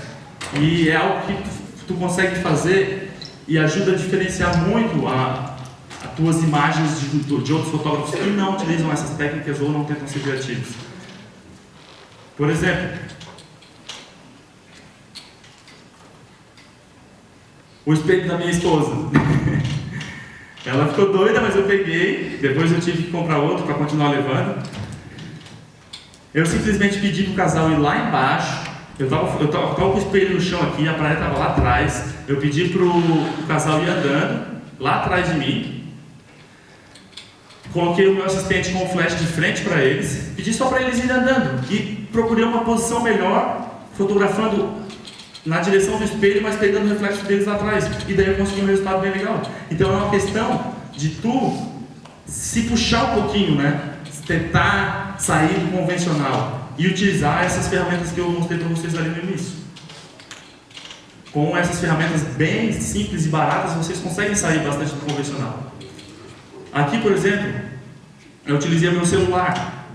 E é algo que tu consegue fazer e ajuda a diferenciar muito as tuas imagens de outros fotógrafos que não utilizam essas técnicas ou não tentam ser criativos. Por exemplo, o espelho da minha esposa. Ela ficou doida, mas eu peguei. Depois eu tive que comprar outro para continuar levando. Eu simplesmente pedi para o casal ir lá embaixo. Eu tava com o espelho no chão aqui, a praia estava lá atrás. Eu pedi para o casal ir andando lá atrás de mim. Coloquei o meu assistente com o flash de frente para eles. Pedi só para eles irem andando. E procurei uma posição melhor, fotografando na direção do espelho, mas pegando o reflexo deles lá atrás. E daí eu consegui um resultado bem legal. Então é uma questão de tu se puxar um pouquinho, né? Tentar sair do convencional e utilizar essas ferramentas que eu mostrei para vocês ali no início. Com essas ferramentas bem simples e baratas, vocês conseguem sair bastante do convencional. Aqui, por exemplo, eu utilizei o meu celular.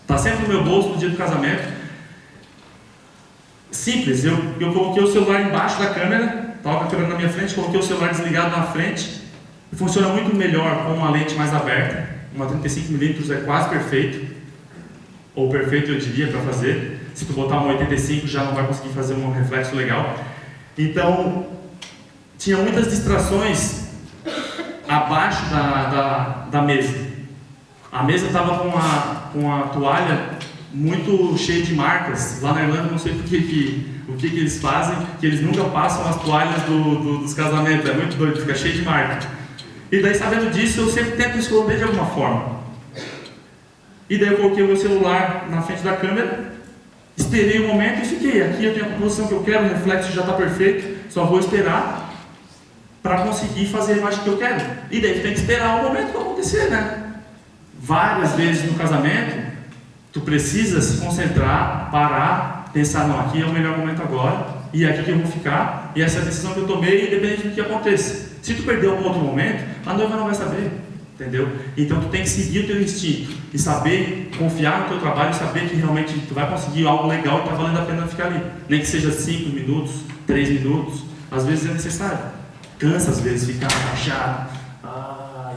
Está sempre no meu bolso no dia do casamento. Simples, eu coloquei o celular embaixo da câmera, estava com a câmera na minha frente, coloquei o celular desligado na frente. E funciona muito melhor com uma lente mais aberta. Uma 35mm é quase perfeito. Ou perfeito eu diria para fazer. Se tu botar uma 85 já não vai conseguir fazer um reflexo legal. Então, tinha muitas distrações abaixo da mesa. A mesa estava com a toalha muito cheia de marcas. Lá na Irlanda, não sei o que eles fazem, que eles nunca passam as toalhas dos casamentos. É muito doido, fica cheio de marca. E daí, sabendo disso, eu sempre tento esconder de alguma forma. E daí eu coloquei o meu celular na frente da câmera, esperei um momento e fiquei. Aqui eu tenho a composição que eu quero, o reflexo já está perfeito, só vou esperar para conseguir fazer a imagem que eu quero. E daí tu tem que esperar o momento para acontecer, né? Várias vezes no casamento, tu precisa se concentrar, parar, pensar, não, aqui é o melhor momento agora, e é aqui que eu vou ficar, e essa é a decisão que eu tomei, independente do que aconteça. Se tu perder algum outro momento, a noiva não vai saber. Entendeu? Então tu tem que seguir o teu instinto e saber confiar no teu trabalho e saber que realmente tu vai conseguir algo legal e está valendo a pena ficar ali. Nem que seja 5 minutos, 3 minutos, às vezes é necessário. Cansa às vezes ficar agachado.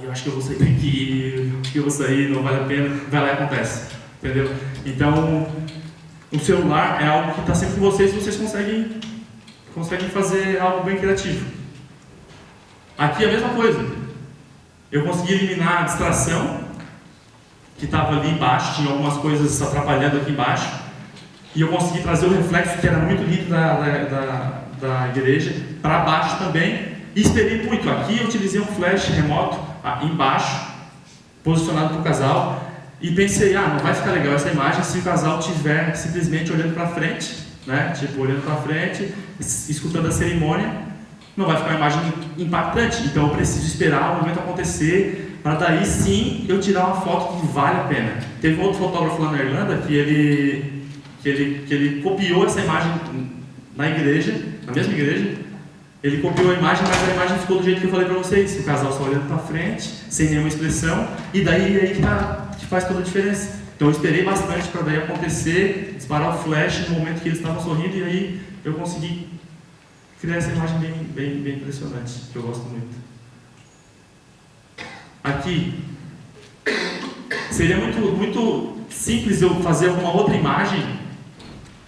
Eu acho que eu vou sair daqui, acho que eu vou sair, não vale a pena. Vai lá e acontece. Entendeu? Então o celular é algo que está sempre com vocês e vocês conseguem fazer algo bem criativo. Aqui é a mesma coisa. Eu consegui eliminar a distração que estava ali embaixo, tinha algumas coisas atrapalhando aqui embaixo, e eu consegui trazer o reflexo que era muito lindo da igreja para baixo também, e esperei muito. Aqui eu utilizei um flash remoto embaixo, posicionado para o casal, e pensei, não vai ficar legal essa imagem se o casal estiver simplesmente olhando para frente, né? Tipo, olhando para frente, escutando a cerimônia. Não vai ficar uma imagem impactante, então eu preciso esperar o momento acontecer para daí sim eu tirar uma foto que vale a pena. Teve um outro fotógrafo lá na Irlanda que ele copiou essa imagem na igreja, na mesma igreja. Ele copiou a imagem, mas a imagem ficou do jeito que eu falei para vocês, o casal só olhando para frente, sem nenhuma expressão, e daí aí que faz toda a diferença. Então eu esperei bastante para daí acontecer, disparar o flash no momento que eles estavam sorrindo, e aí eu consegui criar essa imagem bem impressionante, que eu gosto muito. Aqui, seria muito simples eu fazer alguma outra imagem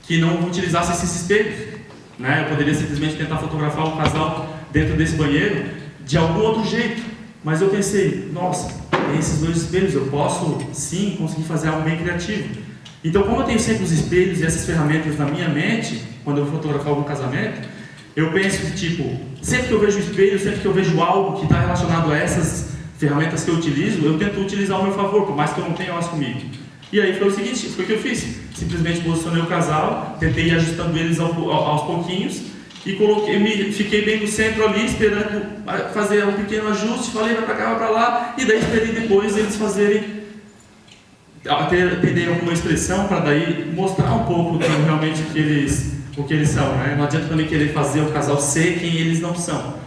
que não utilizasse esses espelhos, né? Eu poderia simplesmente tentar fotografar o casal dentro desse banheiro de algum outro jeito, mas eu pensei, nossa, tem esses dois espelhos, eu posso sim conseguir fazer algo bem criativo. Então, como eu tenho sempre os espelhos e essas ferramentas na minha mente, quando eu fotografar algum casamento, eu penso que, tipo, sempre que eu vejo o espelho, sempre que eu vejo algo que está relacionado a essas ferramentas que eu utilizo, eu tento utilizar ao meu favor, por mais que eu não tenha elas comigo. E aí foi o seguinte, foi o que eu fiz. Simplesmente posicionei o casal, tentei ir ajustando eles aos pouquinhos, e fiquei bem no centro ali, esperando fazer um pequeno ajuste, falei, vai para cá, vai para lá, e daí esperei depois eles terem alguma expressão, para daí mostrar um pouco realmente o que eles são, né? Não adianta também querer fazer o casal ser quem eles não são.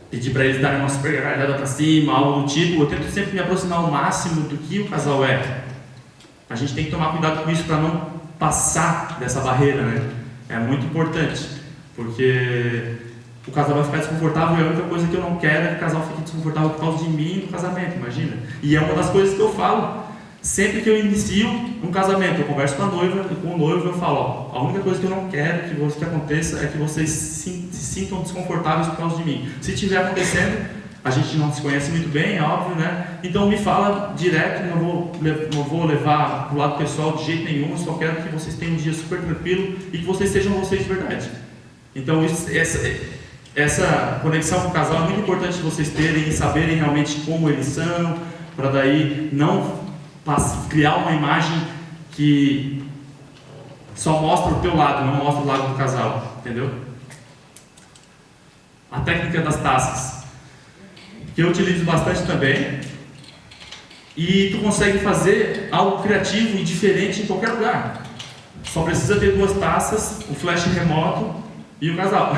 Pedir para eles darem uma super gargalhada para cima, algo do tipo. Eu tento sempre me aproximar ao máximo do que o casal é. A gente tem que tomar cuidado com isso para não passar dessa barreira, né? É muito importante, porque o casal vai ficar desconfortável e a única coisa que eu não quero é que o casal fique desconfortável por causa de mim no casamento, imagina. E é uma das coisas que eu falo. Sempre que eu inicio um casamento, eu converso com a noiva e com o noivo eu falo, a única coisa que eu não quero que aconteça é que vocês se sintam desconfortáveis por causa de mim. Se estiver acontecendo, a gente não se conhece muito bem, é óbvio, né? Então me fala direto, não vou levar para o lado pessoal de jeito nenhum, eu só quero que vocês tenham um dia super tranquilo e que vocês sejam vocês de verdade. Então essa conexão com o casal é muito importante vocês terem e saberem realmente como eles são, para daí não criar uma imagem que só mostra o teu lado, não mostra o lado do casal, entendeu? A técnica das taças, que eu utilizo bastante também, e tu consegue fazer algo criativo e diferente em qualquer lugar. só precisa ter 2 taças, o flash remoto e o casal.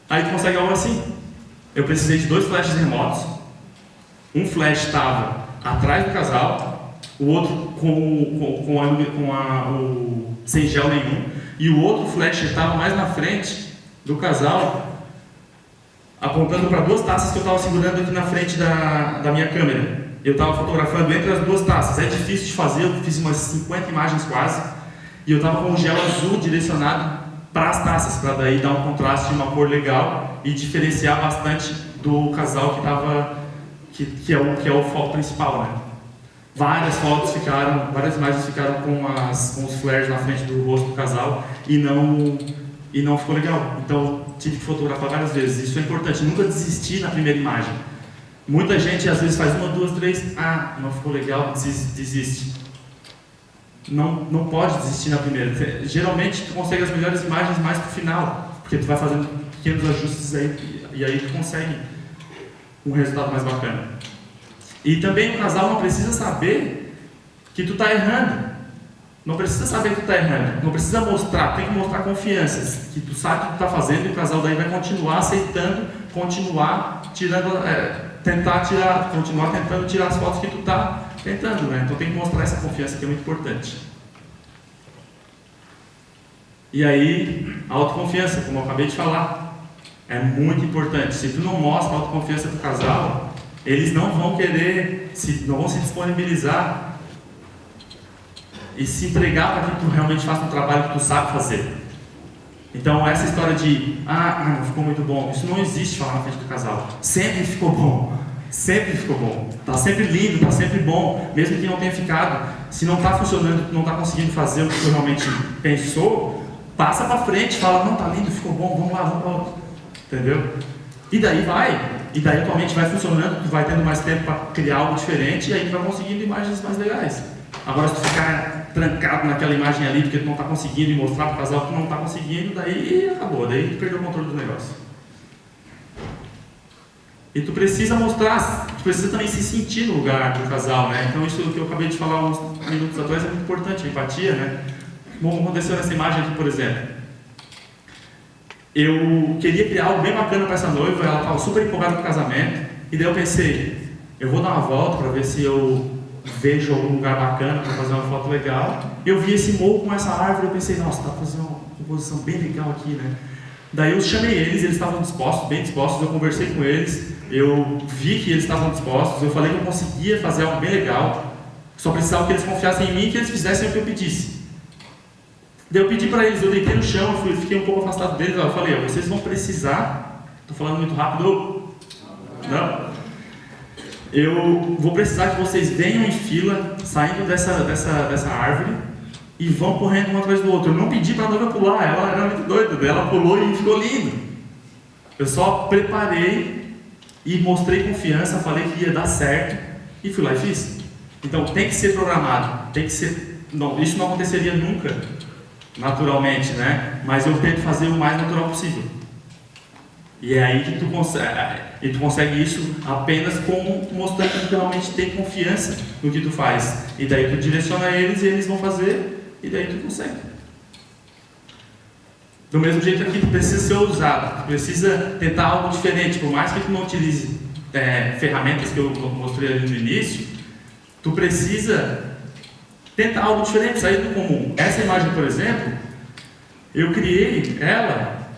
Aí tu consegue algo assim. Eu precisei de 2 flashes remotos. Um flash estava atrás do casal, o outro sem gel nenhum, e o outro flash estava mais na frente do casal, apontando para 2 taças que eu estava segurando aqui na frente da minha câmera. Eu estava fotografando entre as 2 taças. É difícil de fazer, eu fiz umas 50 imagens quase, e eu estava com o gel azul direcionado para as taças, para daí dar um contraste, uma cor legal e diferenciar bastante do casal que é o foco principal, né? Várias imagens ficaram com os flares na frente do rosto do casal e não ficou legal. Então tive que fotografar várias vezes. Isso é importante, nunca desistir na primeira imagem. Muita gente às vezes faz 1, 2, 3, não ficou legal, desiste. Não pode desistir na primeira. Geralmente tu consegue as melhores imagens mais pro final, porque tu vai fazendo pequenos ajustes aí, e aí tu consegue um resultado mais bacana. E também o casal não precisa saber que tu está errando. Não precisa saber que tu está errando. Não precisa mostrar, tem que mostrar confiança. Que tu sabe o que tu está fazendo e o casal daí vai continuar aceitando, continuar tentando tirar as fotos que tu está tentando, né? Então tem que mostrar essa confiança que é muito importante. E aí, a autoconfiança, como eu acabei de falar, é muito importante. Se tu não mostra a autoconfiança do casal, eles não vão querer, não vão se disponibilizar e se entregar para que tu realmente faça um trabalho que tu sabe fazer. Então essa história de não ficou muito bom, isso não existe falar na frente do casal. Sempre ficou bom, está sempre lindo, está sempre bom, mesmo que não tenha ficado. Se não está funcionando, tu não está conseguindo fazer o que tu realmente pensou, passa para frente, fala, não, está lindo, ficou bom, vamos lá, vamos para outro. Entendeu? E daí atualmente vai funcionando, tu vai tendo mais tempo para criar algo diferente e aí tu vai conseguindo imagens mais legais. Agora se tu ficar trancado naquela imagem ali porque tu não está conseguindo e mostrar para o casal que tu não está conseguindo, daí acabou, daí tu perdeu o controle do negócio. E tu precisa mostrar, tu precisa também se sentir no lugar do casal, né? Então isso que eu acabei de falar uns minutos atrás é muito importante, a empatia, né? Como aconteceu nessa imagem aqui, por exemplo. Eu queria criar algo bem bacana para essa noiva, ela estava super empolgada com o casamento, e daí eu pensei, eu vou dar uma volta para ver se eu vejo algum lugar bacana para fazer uma foto legal. Eu vi esse morro com essa árvore, eu pensei, nossa, dá para fazer uma composição bem legal aqui, né? Daí eu chamei eles estavam dispostos, bem dispostos, eu conversei com eles, eu vi que eles estavam dispostos, eu falei que eu conseguia fazer algo bem legal, só precisava que eles confiassem em mim e que eles fizessem o que eu pedisse. Daí eu pedi para eles, eu deitei no chão, fiquei um pouco afastado deles, eu falei, vocês vão precisar, estou falando muito rápido, não? Eu vou precisar que vocês venham em fila, saindo dessa árvore, e vão correndo um atrás do outro. Eu não pedi para a noiva pular, ela era muito doida, ela pulou e ficou lindo. Eu só preparei e mostrei confiança, falei que ia dar certo, e fui lá e fiz. Então tem que ser programado, tem que ser... Não, isso não aconteceria nunca, naturalmente, né? Mas eu tento fazer o mais natural possível. E é aí que tu consegue isso apenas mostrando que tu realmente tem confiança no que tu faz. E daí tu direciona eles e eles vão fazer, e daí tu consegue. Do mesmo jeito aqui, tu precisa ser ousado, tu precisa tentar algo diferente. Por mais que tu não utilize ferramentas que eu mostrei ali no início, tu precisa tentar algo diferente, sair do comum. Essa imagem, por exemplo, eu criei ela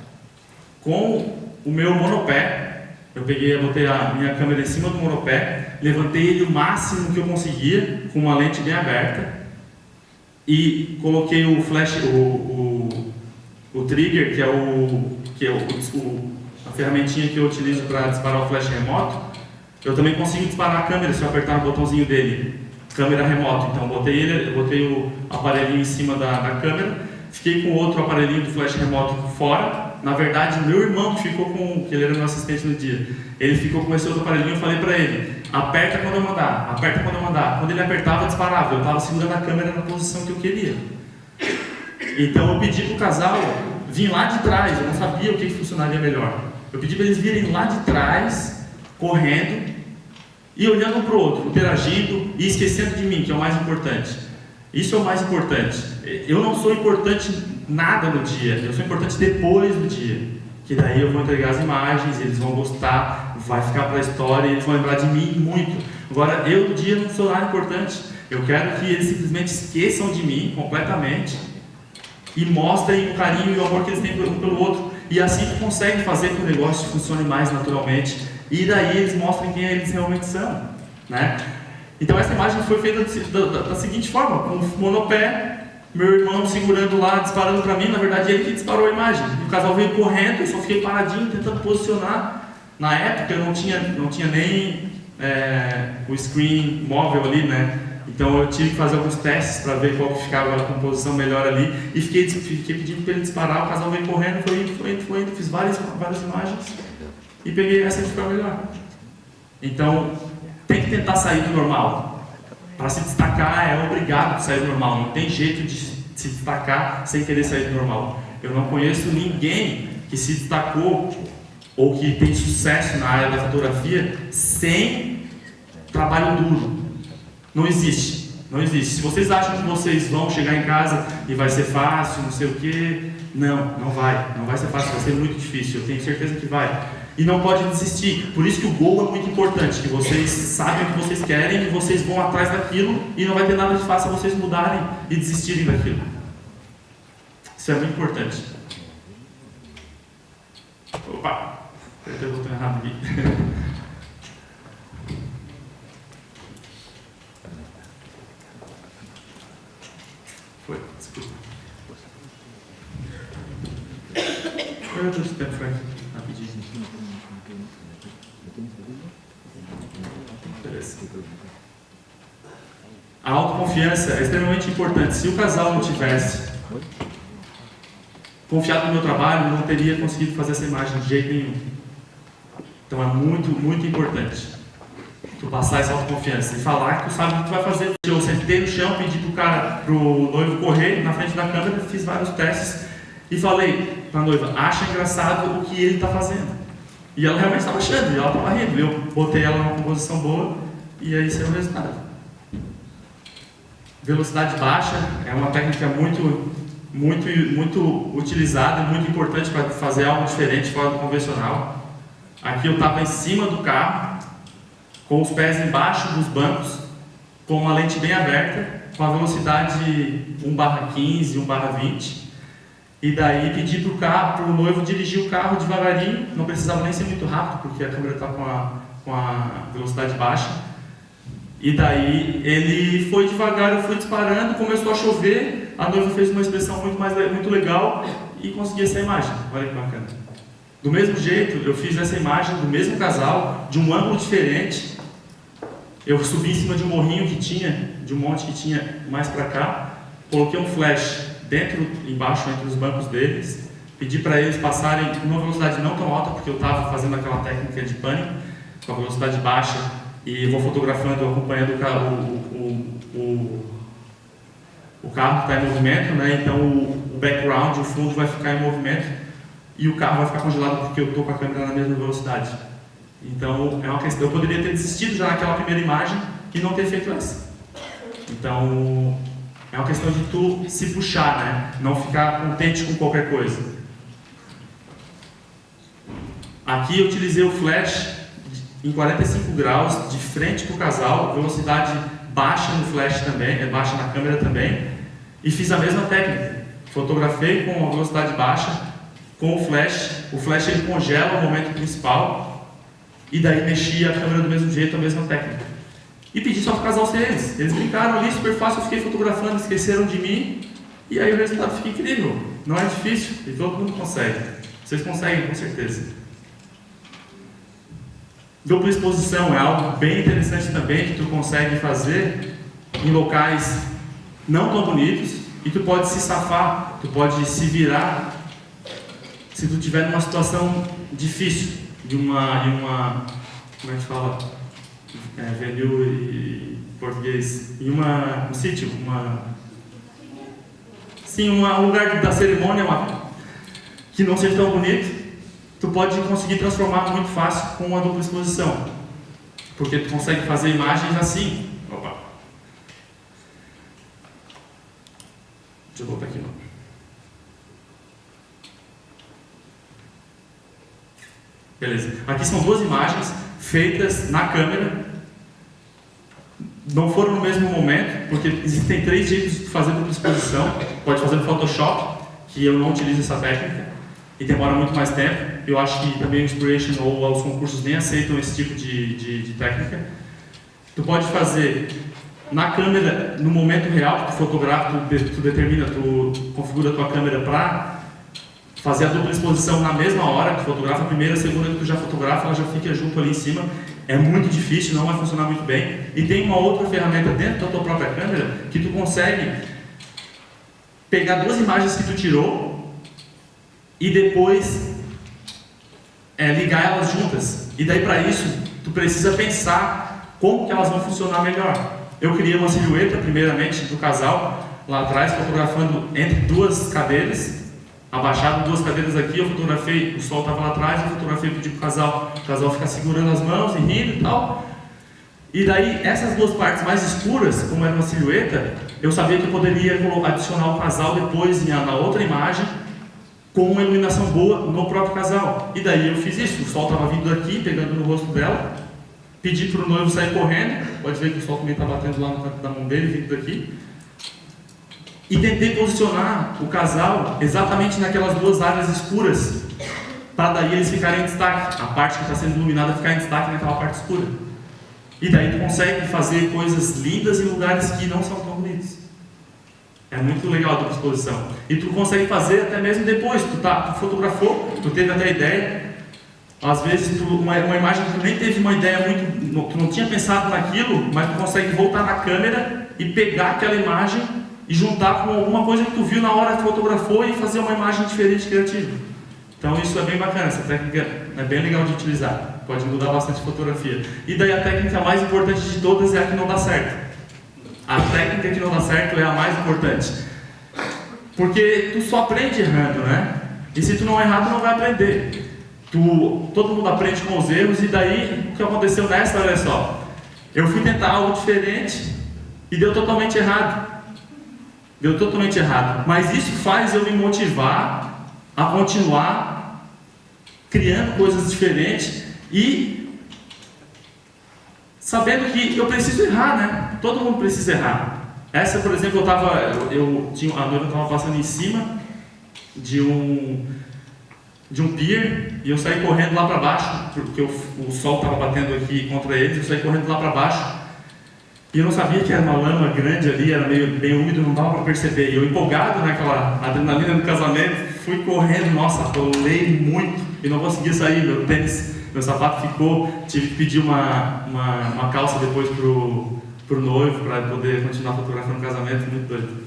com o meu monopé. Eu botei a minha câmera em cima do monopé, levantei ele o máximo que eu conseguia, com uma lente bem aberta, e coloquei o flash, o trigger, que é a ferramentinha que eu utilizo para disparar o flash remoto. Eu também consigo disparar a câmera se eu apertar no botãozinho dele, câmera remoto. Então eu botei o aparelhinho em cima da câmera, fiquei com o outro aparelhinho do flash remoto fora. Na verdade, meu irmão que ele era meu assistente no dia, ele ficou com esse outro aparelhinho. Eu falei para ele, aperta quando eu mandar, aperta quando eu mandar. Quando ele apertava, eu disparava. Eu estava segurando a câmera na posição que eu queria. Então eu pedi para o casal vir lá de trás. Eu não sabia o que funcionaria melhor. Eu pedi para eles virem lá de trás, correndo e olhando um para o outro, interagindo e esquecendo de mim, que é o mais importante. Isso é o mais importante. Eu não sou importante nada no dia, eu sou importante depois do dia. Que daí eu vou entregar as imagens, eles vão gostar, vai ficar para a história, eles vão lembrar de mim muito. Agora, eu no dia não sou nada importante. Eu quero que eles simplesmente esqueçam de mim completamente e mostrem o carinho e o amor que eles têm um pelo outro. E assim tu consegue fazer que o negócio funcione mais naturalmente. E daí eles mostrem quem eles realmente são, né? Então essa imagem foi feita da seguinte forma, com o monopé, meu irmão segurando lá, disparando para mim, na verdade ele que disparou a imagem. E o casal veio correndo, eu só fiquei paradinho, tentando posicionar. Na época eu não tinha nem o screen móvel ali, né? Então eu tive que fazer alguns testes para ver qual que ficava a composição melhor ali. E fiquei pedindo para ele disparar, o casal veio correndo, foi indo, fiz várias imagens e peguei essa que ficou melhor. Então, tem que tentar sair do normal. Para se destacar é obrigado a sair do normal. Não tem jeito de se destacar sem querer sair do normal. Eu não conheço ninguém que se destacou ou que tem sucesso na área da fotografia sem trabalho duro. Não existe. Não existe. Se vocês acham que vocês vão chegar em casa e vai ser fácil, não sei o quê, não vai. Não vai ser fácil, vai ser muito difícil. Eu tenho certeza que vai. E não pode desistir. Por isso que o gol é muito importante, que vocês sabem o que vocês querem e vocês vão atrás daquilo e não vai ter nada de fácil a vocês mudarem e desistirem daquilo. Isso é muito importante. Opa! Apertei o botão errado aqui. Foi, desculpa. Quanto tempo foi? Rapidinho. A autoconfiança é extremamente importante. Se o casal não tivesse confiado no meu trabalho, eu não teria conseguido fazer essa imagem de jeito nenhum. Então é muito, muito importante tu passar essa autoconfiança e falar que tu sabe o que tu vai fazer. Eu sentei no chão, pedi pro noivo correr na frente da câmera, fiz vários testes e falei para a noiva, acha engraçado o que ele está fazendo. E ela realmente estava achando, e ela estava rindo. Eu botei ela numa composição boa e aí saiu o resultado. Velocidade baixa é uma técnica muito utilizada e muito importante para fazer algo diferente fora do convencional. Aqui eu estava em cima do carro, com os pés embaixo dos bancos, com uma lente bem aberta, com a velocidade 1/15, 1/20. E daí pedi para o noivo dirigir o carro devagarinho, não precisava nem ser muito rápido, porque a câmera está com a velocidade baixa. E daí ele foi devagar, eu fui disparando, começou a chover, a noiva fez uma expressão muito legal e consegui essa imagem. Olha que bacana. Do mesmo jeito, eu fiz essa imagem do mesmo casal, de um ângulo diferente. Eu subi em cima de um morrinho que tinha, de um monte que tinha mais para cá, coloquei um flash embaixo entre os bancos deles, pedi para eles passarem numa velocidade não tão alta, porque eu estava fazendo aquela técnica de pânico, com a velocidade baixa, e vou fotografando, acompanhando o carro que está em movimento, né? Então o background, o fundo vai ficar em movimento e o carro vai ficar congelado porque eu estou com a câmera na mesma velocidade. Então é uma questão, eu poderia ter desistido já naquela primeira imagem e não ter feito essa. Então é uma questão de tu se puxar, né? Não ficar contente com qualquer coisa. Aqui eu utilizei o flash em 45 graus, de frente para o casal, velocidade baixa no flash também, baixa na câmera também, e fiz a mesma técnica. Fotografei com a velocidade baixa, com o flash ele congela o momento principal, e daí mexi a câmera do mesmo jeito, a mesma técnica. E pedi só para o casal ser eles. Eles brincaram ali, super fácil, eu fiquei fotografando, esqueceram de mim, e aí o resultado fica incrível. Não é difícil, e todo mundo consegue. Vocês conseguem, com certeza. Dupla exposição é algo bem interessante também que tu consegue fazer em locais não tão bonitos e tu pode se safar, tu pode se virar se tu estiver numa situação difícil, de uma como é que fala? Venue em português, em um sítio, um lugar da cerimônia que não seja tão bonito. Tu pode conseguir transformar muito fácil com uma dupla exposição, porque tu consegue fazer imagens assim. Opa. Deixa eu voltar aqui, não. Beleza. Aqui são duas imagens feitas na câmera. Não foram no mesmo momento, porque existem 3 jeitos de fazer dupla exposição. Pode fazer no Photoshop, que eu não utilizo essa técnica, e demora muito mais tempo. Eu acho que também o Inspiration ou os concursos nem aceitam esse tipo de técnica. Tu pode fazer na câmera, no momento real, que tu fotografa, tu configura a tua câmera para fazer a dupla exposição na mesma hora, que tu fotografa a primeira, a segunda que tu já fotografa, ela já fica junto ali em cima. É muito difícil, não vai funcionar muito bem. E tem uma outra ferramenta dentro da tua própria câmera que tu consegue pegar 2 imagens que tu tirou e depois ligar elas juntas. E daí para isso, tu precisa pensar como que elas vão funcionar melhor. Eu criei uma silhueta, primeiramente, do casal, lá atrás, fotografando entre 2 cadeiras, abaixado 2 cadeiras aqui, eu fotografei, o sol estava lá atrás, eu fotografei e pedi para o casal ficar segurando as mãos e rindo e tal. E daí, essas 2 partes mais escuras, como era uma silhueta, eu sabia que eu poderia adicionar o casal depois na outra imagem, com uma iluminação boa no próprio casal. E daí eu fiz isso, o sol estava vindo aqui, pegando no rosto dela, pedi para o noivo sair correndo, pode ver que o sol também está batendo lá no canto da mão dele, vindo daqui. E tentei posicionar o casal exatamente naquelas 2 áreas escuras, para daí eles ficarem em destaque, a parte que está sendo iluminada ficar em destaque naquela parte escura. E daí tu consegue fazer coisas lindas em lugares que não são tão bonitos. É muito legal a dupla exposição. E tu consegue fazer até mesmo depois, tu fotografou, tu teve até a ideia, às vezes uma imagem que tu nem teve uma ideia muito, tu não tinha pensado naquilo, mas tu consegue voltar na câmera e pegar aquela imagem e juntar com alguma coisa que tu viu na hora que fotografou e fazer uma imagem diferente, criativa. Então isso é bem bacana, essa técnica é bem legal de utilizar, pode mudar bastante a fotografia. E daí a técnica mais importante de todas é a que não dá certo. A técnica que não dá certo é a mais importante, porque tu só aprende errando, né? E se tu não errar, tu não vai aprender. Todo mundo aprende com os erros, e daí o que aconteceu nessa, olha só, eu fui tentar algo diferente e deu totalmente errado. Deu totalmente errado, mas isso faz eu me motivar a continuar criando coisas diferentes e sabendo que eu preciso errar, né? Todo mundo precisa errar. Essa, por exemplo, a noiva estava passando em cima de um pier e eu saí correndo lá para baixo, porque o sol estava batendo aqui contra eles, eu saí correndo lá para baixo. E eu não sabia que era uma lama grande ali, era meio bem úmido, não dava para perceber. E eu empolgado naquela adrenalina do casamento, fui correndo, nossa, rolei muito e não conseguia sair. Meu sapato ficou, tive que pedir uma calça depois pro noivo para poder continuar fotografando o casamento, muito doido.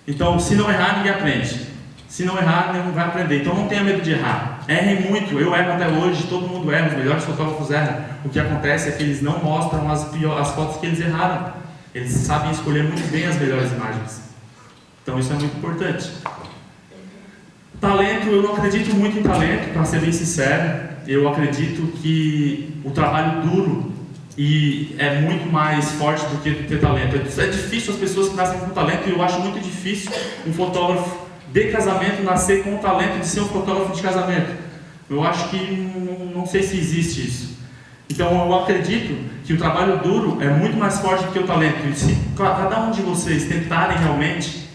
Então, se não errar, ninguém aprende. Se não errar, ninguém vai aprender. Então não tenha medo de errar. Errem muito, eu erro até hoje, todo mundo erra, os melhores fotógrafos erram. O que acontece é que eles não mostram as fotos que eles erraram. Eles sabem escolher muito bem as melhores imagens. Então isso é muito importante. Talento, eu não acredito muito em talento, para ser bem sincero. Eu acredito que o trabalho duro é muito mais forte do que ter talento. É difícil as pessoas que nascem com talento, e eu acho muito difícil um fotógrafo de casamento nascer com o talento de ser um fotógrafo de casamento. Eu acho que não sei se existe isso. Então eu acredito que o trabalho duro é muito mais forte do que o talento. E se cada um de vocês tentarem realmente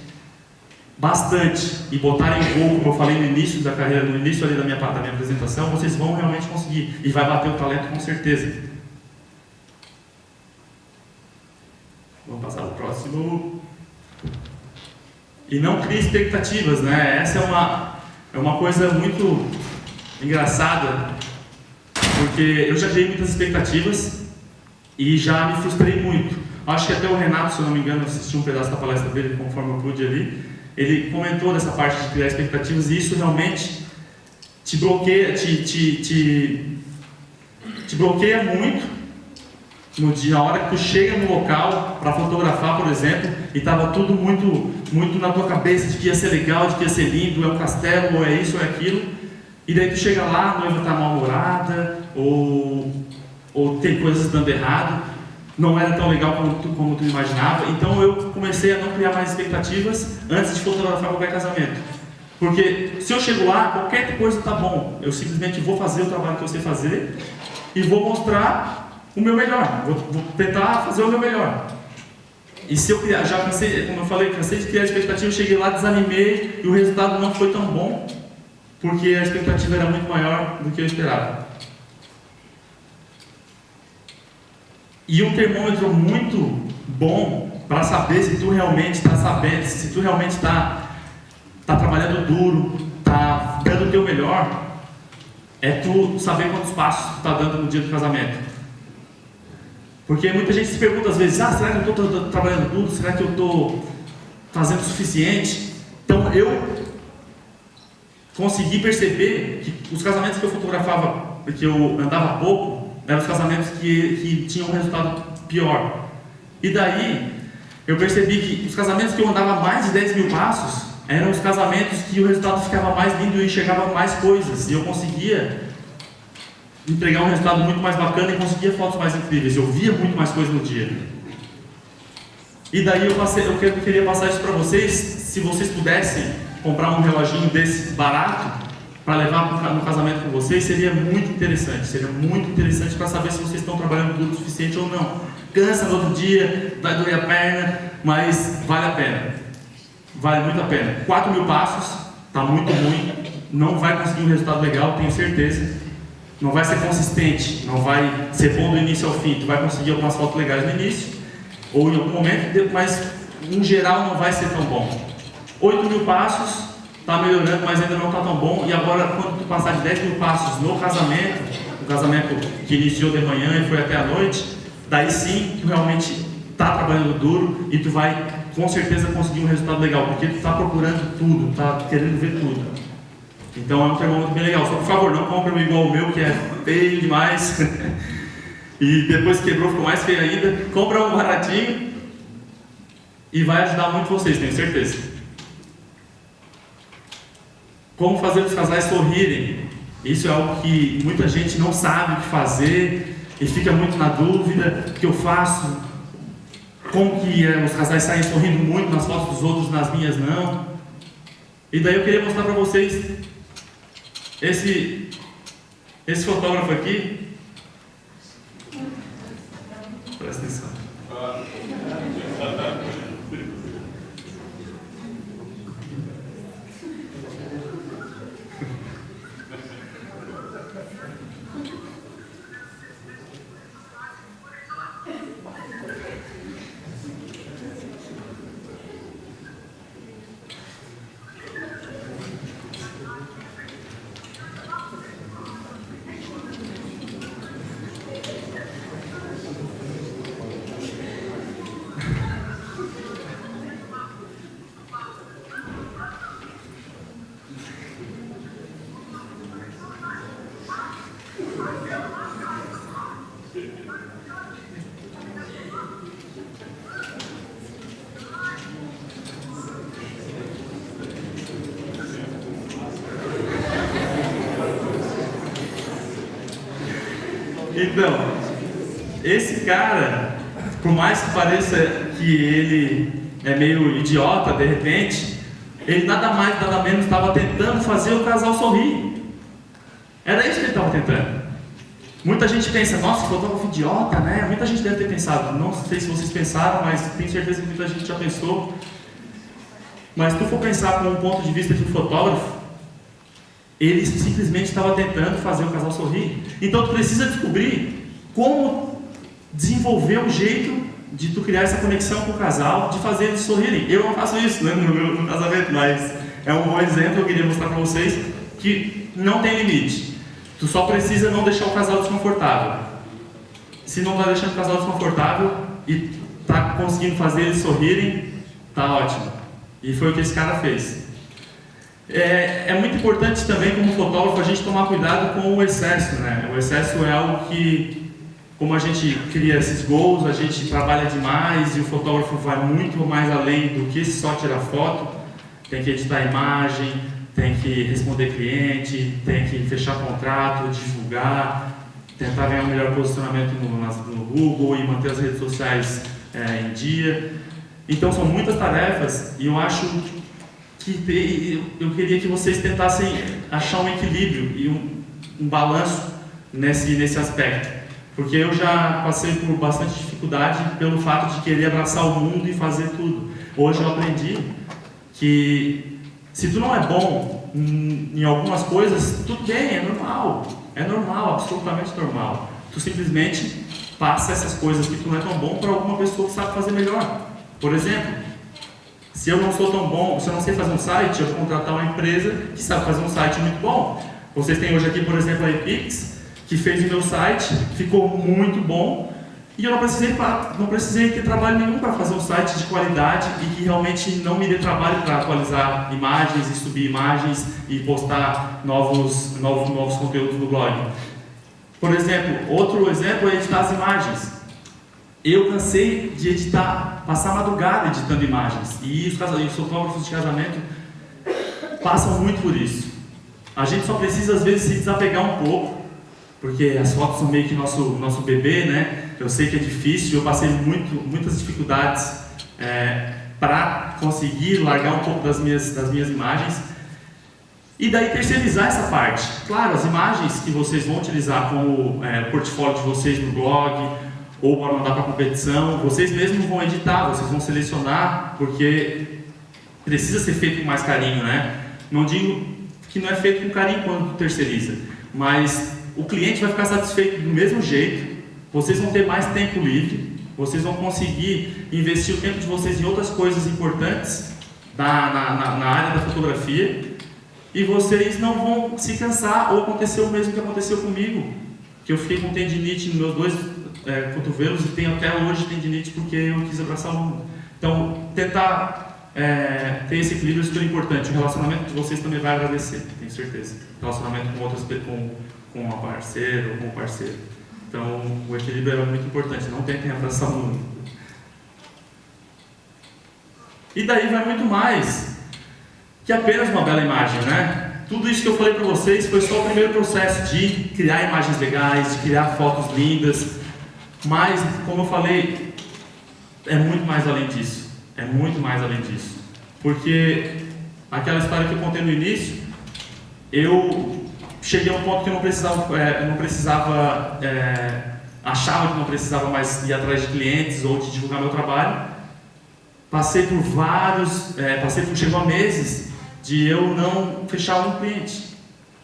bastante e botarem gol, como eu falei no início da carreira, no início ali da minha apresentação, vocês vão realmente conseguir e vai bater o talento com certeza. Vamos passar para o próximo. E não crie expectativas, né? Essa é uma coisa muito engraçada, porque eu já criei muitas expectativas e já me frustrei muito. Acho que até o Renato, se eu não me engano, assisti um pedaço da palestra dele, conforme eu pude ali, ele comentou dessa parte de criar expectativas, e isso realmente te bloqueia, te bloqueia muito. Na hora que tu chega no local para fotografar, por exemplo, e estava tudo muito na tua cabeça de que ia ser legal, de que ia ser lindo, é um castelo, ou é isso, ou é aquilo, e daí tu chega lá, a noiva está mal-humorada, ou tem coisas dando errado, não era tão legal como tu imaginava. Então eu comecei a não criar mais expectativas antes de fotografar qualquer casamento. Porque se eu chego lá, qualquer coisa tá bom. Eu simplesmente vou fazer o trabalho que eu sei fazer e vou mostrar o meu melhor. Vou tentar fazer o meu melhor. E se eu criar, já cansei, como eu falei, cansei de criar expectativa, eu cheguei lá, desanimei e o resultado não foi tão bom, porque a expectativa era muito maior do que eu esperava. E um termômetro muito bom para saber se tu realmente está sabendo, se tu realmente está trabalhando duro, está dando o teu melhor, é tu saber quantos passos tu está dando no dia do casamento. Porque muita gente se pergunta às vezes, será que eu estou trabalhando duro? Será que eu estou fazendo o suficiente? Então eu consegui perceber que os casamentos que eu fotografava, que eu andava pouco, eram os casamentos que tinham um resultado pior. E daí eu percebi que os casamentos que eu andava mais de 10 mil passos eram os casamentos que o resultado ficava mais lindo e enxergava mais coisas, e eu conseguia entregar um resultado muito mais bacana e conseguia fotos mais incríveis, eu via muito mais coisas no dia. E daí eu queria passar isso para vocês. Se vocês pudessem comprar um reloginho desse barato para levar no casamento com vocês, seria muito interessante para saber se vocês estão trabalhando duro o suficiente ou não. Cansa no outro dia, vai doer a perna, mas vale a pena, vale muito a pena. 4 mil passos, está muito ruim, não vai conseguir um resultado legal, tenho certeza. Não vai ser consistente, não vai ser bom do início ao fim. Tu vai conseguir algumas fotos legais no início ou em algum momento, mas em geral não vai ser tão bom. 8 mil passos, está melhorando, mas ainda não está tão bom. E agora, quando tu passar de 10 mil passos no casamento, o casamento que iniciou de manhã e foi até a noite, daí sim tu realmente está trabalhando duro e tu vai com certeza conseguir um resultado legal, porque tu está procurando tudo, está querendo ver tudo. Então é um termômetro bem legal. Só por favor, não compre um igual o meu, que é feio demais e depois quebrou, ficou mais feio ainda. Compra um baratinho e vai ajudar muito vocês, tenho certeza. Como fazer os casais sorrirem? Isso é algo que muita gente não sabe o que fazer e fica muito na dúvida. O que eu faço? Como que os casais saem sorrindo muito nas fotos dos outros, nas minhas não? E daí eu queria mostrar para vocês esse fotógrafo aqui. Presta atenção. Então, esse cara, por mais que pareça que ele é meio idiota de repente, ele nada mais, nada menos estava tentando fazer o casal sorrir. Era isso que ele estava tentando. Muita gente pensa, nossa, fotógrafo idiota, né? Muita gente deve ter pensado, não sei se vocês pensaram, mas tenho certeza que muita gente já pensou. Mas se tu for pensar com um ponto de vista de um fotógrafo, ele simplesmente estava tentando fazer o casal sorrir. Então tu precisa descobrir como desenvolver um jeito de tu criar essa conexão com o casal, de fazer eles sorrirem. Eu não faço isso, né, no casamento, mas é um bom exemplo que eu queria mostrar para vocês, que não tem limite. Tu só precisa não deixar o casal desconfortável. Se não está deixando o casal desconfortável e está conseguindo fazer eles sorrirem, tá ótimo. E foi o que esse cara fez. É muito importante também, como fotógrafo, a gente tomar cuidado com o excesso, né? O excesso é algo que, como a gente cria esses goals, a gente trabalha demais e o fotógrafo vai muito mais além do que só tirar foto. Tem que editar a imagem, tem que responder cliente, tem que fechar contrato, divulgar. tentar ganhar um melhor posicionamento no Google e manter as redes sociais em dia. Então são muitas tarefas e eu acho que eu queria que vocês tentassem achar um equilíbrio e um balanço nesse aspecto, porque eu já passei por bastante dificuldade pelo fato de querer abraçar o mundo e fazer tudo. Hoje eu aprendi que se tu não é bom em algumas coisas, tudo bem, é normal, absolutamente normal. Tu simplesmente passa essas coisas que tu não é tão bom para alguma pessoa que sabe fazer melhor. Por exemplo, se eu não sou tão bom, se eu não sei fazer um site, eu vou contratar uma empresa que sabe fazer um site muito bom. Vocês têm hoje aqui, por exemplo, a Epix, que fez o meu site, ficou muito bom, e eu não precisei ter trabalho nenhum para fazer um site de qualidade e que realmente não me dê trabalho para atualizar imagens e subir imagens e postar novos conteúdos no blog. Por exemplo, outro exemplo é editar as imagens. Eu cansei de editar, passar madrugada editando imagens, e os fotógrafos de casamento passam muito por isso. A gente só precisa às vezes se desapegar um pouco, porque as fotos são meio que nosso bebê, né? Eu sei que é difícil, eu passei muitas dificuldades para conseguir largar um pouco das minhas imagens, e daí terceirizar essa parte. Claro, as imagens que vocês vão utilizar como portfólio de vocês no blog, ou para mandar para a competição, vocês mesmos vão editar, vocês vão selecionar, porque precisa ser feito com mais carinho, né? Não digo que não é feito com carinho quando terceiriza, mas o cliente vai ficar satisfeito do mesmo jeito, vocês vão ter mais tempo livre, vocês vão conseguir investir o tempo de vocês em outras coisas importantes na área da fotografia, e vocês não vão se cansar ou acontecer o mesmo que aconteceu comigo, que eu fiquei com tendinite nos meus 2 cotovelos e tenho até hoje tendinite porque eu quis abraçar o mundo. Então, tentar ter esse equilíbrio é super importante. O relacionamento de vocês também vai agradecer, tenho certeza. Relacionamento com uma parceira ou com um parceiro. Então, o equilíbrio é muito importante. Não tentem abraçar o mundo. E daí vai muito mais que apenas uma bela imagem, né? Tudo isso que eu falei para vocês foi só o primeiro processo de criar imagens legais, de criar fotos lindas. Mas, como eu falei, é muito mais além disso. É muito mais além disso. Porque aquela história que eu contei no início, eu cheguei a um ponto que eu não precisava, achava que não precisava mais ir atrás de clientes ou de divulgar meu trabalho. Chegou a meses de eu não fechar um cliente.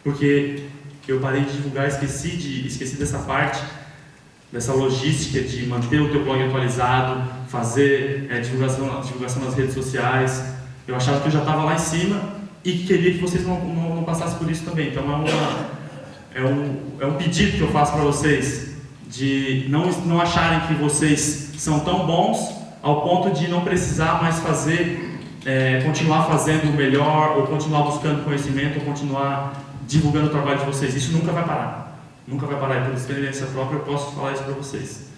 Porque eu parei de divulgar, esqueci dessa parte, dessa logística de manter o teu blog atualizado, fazer divulgação nas redes sociais. Eu achava que eu já estava lá em cima e queria que vocês não passassem por isso também. Então é um pedido que eu faço para vocês, de não acharem que vocês são tão bons ao ponto de não precisar mais continuar fazendo melhor, ou continuar buscando conhecimento, ou continuar divulgando o trabalho de vocês. Isso nunca vai parar. Nunca vai parar, e por experiência própria eu posso falar isso para vocês.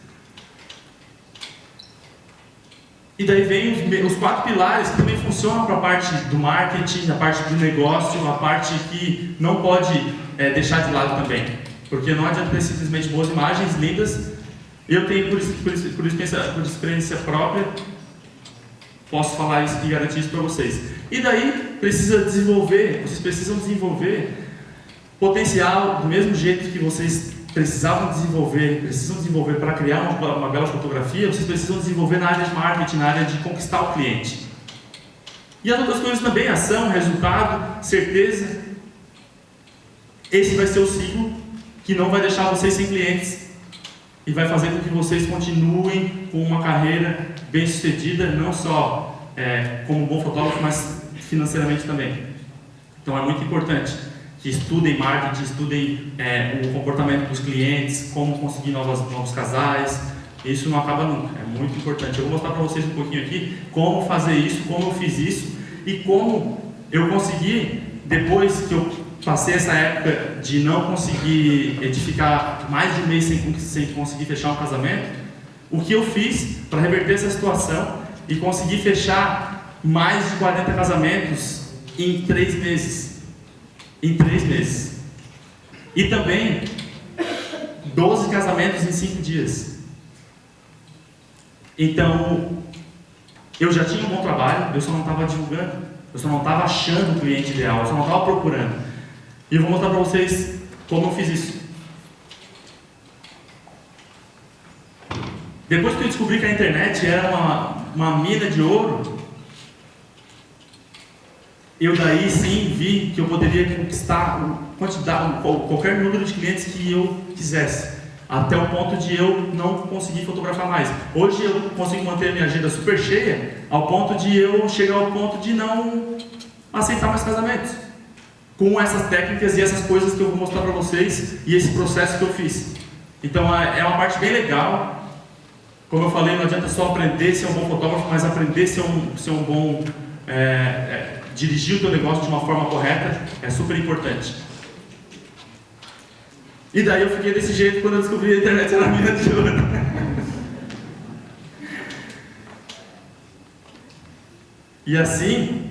E daí vem os 4 pilares que também funcionam para a parte do marketing, a parte do negócio, a parte que não pode deixar de lado também. Porque não adianta ter simplesmente boas imagens, lindas. Eu tenho, por experiência própria, posso falar isso e garantir isso para vocês. E daí vocês precisam desenvolver potencial do mesmo jeito que vocês precisam desenvolver para criar uma bela fotografia, vocês precisam desenvolver na área de marketing, na área de conquistar o cliente. E as outras coisas também, ação, resultado, certeza. Esse vai ser o ciclo que não vai deixar vocês sem clientes e vai fazer com que vocês continuem com uma carreira bem sucedida, não só como bom fotógrafo, mas financeiramente também. Então é muito importante que estudem marketing, estudem o comportamento dos clientes, como conseguir novos casais. Isso não acaba nunca, é muito importante. Eu vou mostrar para vocês um pouquinho aqui como fazer isso, como eu fiz isso e como eu consegui, depois que eu passei essa época de não conseguir edificar mais de um mês sem conseguir fechar um casamento, o que eu fiz para reverter essa situação e conseguir fechar mais de 40 casamentos em 3 meses. Em 3 meses. E também 12 casamentos em 5 dias. Então, eu já tinha um bom trabalho, eu só não estava divulgando, eu só não estava achando o cliente ideal, eu só não estava procurando. E eu vou mostrar para vocês como eu fiz isso. Depois que eu descobri que a internet era uma mina de ouro, eu daí sim vi que eu poderia conquistar qualquer número de clientes que eu quisesse, até o ponto de eu não conseguir fotografar mais. Hoje eu consigo manter a minha agenda super cheia, ao ponto de eu chegar ao ponto de não aceitar mais casamentos, com essas técnicas e essas coisas que eu vou mostrar para vocês, e esse processo que eu fiz. Então é uma parte bem legal. Como eu falei, não adianta só aprender a ser um bom fotógrafo, mas aprender a ser um bom... dirigir o teu negócio de uma forma correta é super importante. E daí eu fiquei desse jeito quando eu descobri a internet era a mina de ouro. E assim,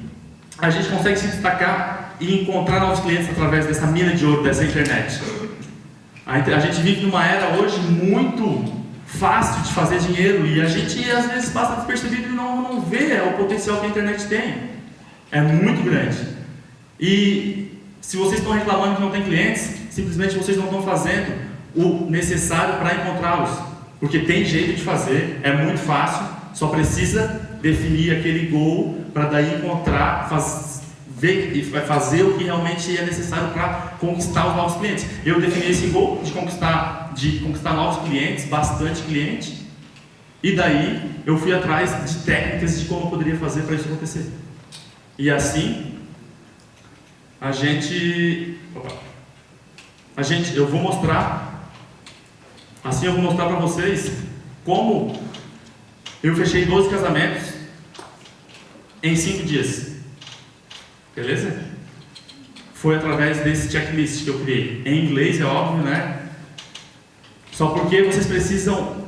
a gente consegue se destacar e encontrar novos clientes através dessa mina de ouro, dessa internet. A gente vive numa era hoje muito fácil de fazer dinheiro e a gente às vezes passa despercebido e não vê o potencial que a internet tem. É muito grande. E se vocês estão reclamando que não tem clientes, simplesmente vocês não estão fazendo o necessário para encontrá-los. Porque tem jeito de fazer, é muito fácil, só precisa definir aquele goal para daí encontrar, ver e fazer o que realmente é necessário para conquistar os novos clientes. Eu defini esse goal de conquistar novos clientes, bastante cliente, e daí eu fui atrás de técnicas de como eu poderia fazer para isso acontecer. E assim, eu vou mostrar para vocês como eu fechei 12 casamentos em 5 dias. Beleza? Foi através desse checklist que eu criei. Em inglês, é óbvio, né? Só porque vocês precisam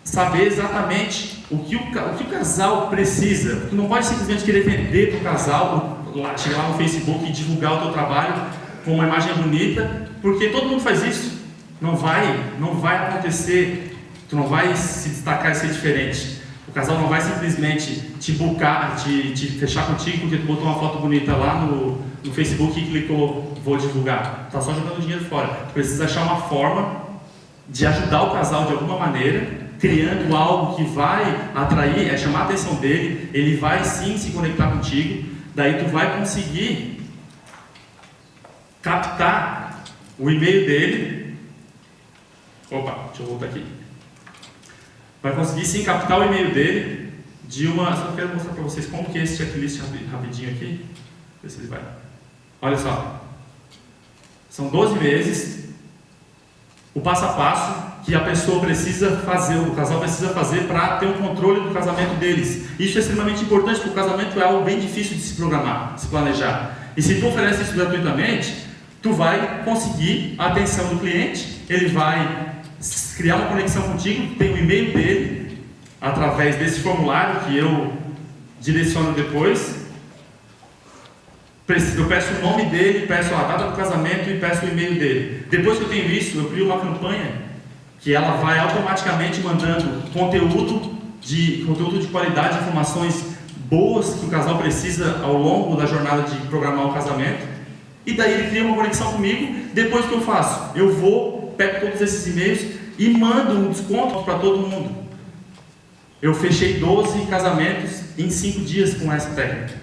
saber exatamente o que o casal precisa. Tu não pode simplesmente querer vender para o casal, chegar lá no Facebook e divulgar o teu trabalho com uma imagem bonita, porque todo mundo faz isso. Não vai acontecer, tu não vai se destacar e ser diferente. O casal não vai simplesmente te buscar, te fechar contigo porque tu botou uma foto bonita lá no Facebook e clicou, vou divulgar. Tá só jogando dinheiro fora. Tu precisa achar uma forma de ajudar o casal de alguma maneira, criando algo que vai atrair, chamar a atenção dele, ele vai sim se conectar contigo, daí tu vai conseguir captar o e-mail dele. Opa, deixa eu voltar aqui. Vai conseguir sim captar o e-mail dele de uma... Só quero mostrar para vocês como que é esse checklist rapidinho aqui. Ver se ele vai. Olha só. São 12 meses. O passo a passo que a pessoa precisa fazer, o casal precisa fazer para ter um controle do casamento deles. Isso é extremamente importante, porque o casamento é algo bem difícil de se programar, de se planejar. E se tu oferece isso gratuitamente, tu vai conseguir a atenção do cliente, ele vai criar uma conexão contigo, tem o e-mail dele, através desse formulário que eu direciono depois. Eu peço o nome dele, peço a data do casamento e peço o e-mail dele. Depois que eu tenho isso, eu crio uma campanha que ela vai automaticamente mandando conteúdo de qualidade, informações boas que o casal precisa ao longo da jornada de programar o casamento. E daí ele cria uma conexão comigo. Depois que eu faço, eu pego todos esses e-mails e mando um desconto para todo mundo. Eu fechei 12 casamentos em 5 dias com essa técnica.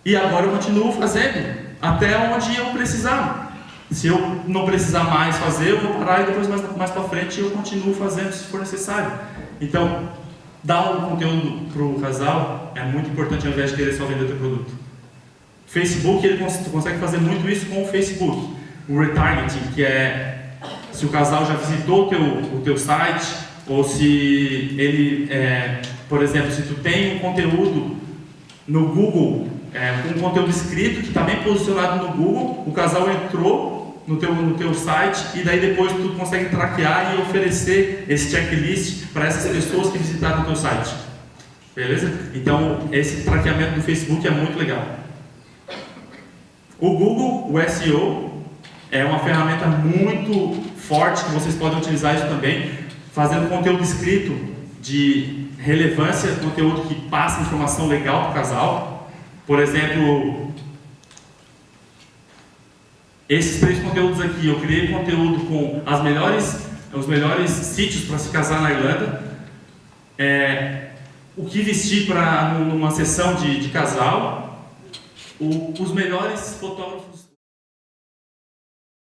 E agora eu continuo fazendo até onde eu precisar. Se eu não precisar mais fazer, eu vou parar e depois mais para frente eu continuo fazendo se for necessário. Então, dar um conteúdo para o casal é muito importante ao invés de querer só vender o teu produto. Facebook, tu consegue fazer muito isso com o Facebook. O retargeting, que é se o casal já visitou o teu site, ou se ele, por exemplo, se tu tem um conteúdo no Google, um conteúdo escrito que está bem posicionado no Google, o casal entrou no teu site e daí depois tu consegue traquear e oferecer esse checklist para essas pessoas que visitaram o teu site. Beleza? Então, esse traqueamento do Facebook é muito legal. O Google, o SEO, é uma ferramenta muito forte, que vocês podem utilizar isso também, fazendo conteúdo escrito de relevância, conteúdo que passa informação legal para o casal. Por exemplo, esses 3 conteúdos aqui, eu criei conteúdo com os melhores sítios para se casar na Irlanda, o que vestir numa sessão de casal, os melhores fotógrafos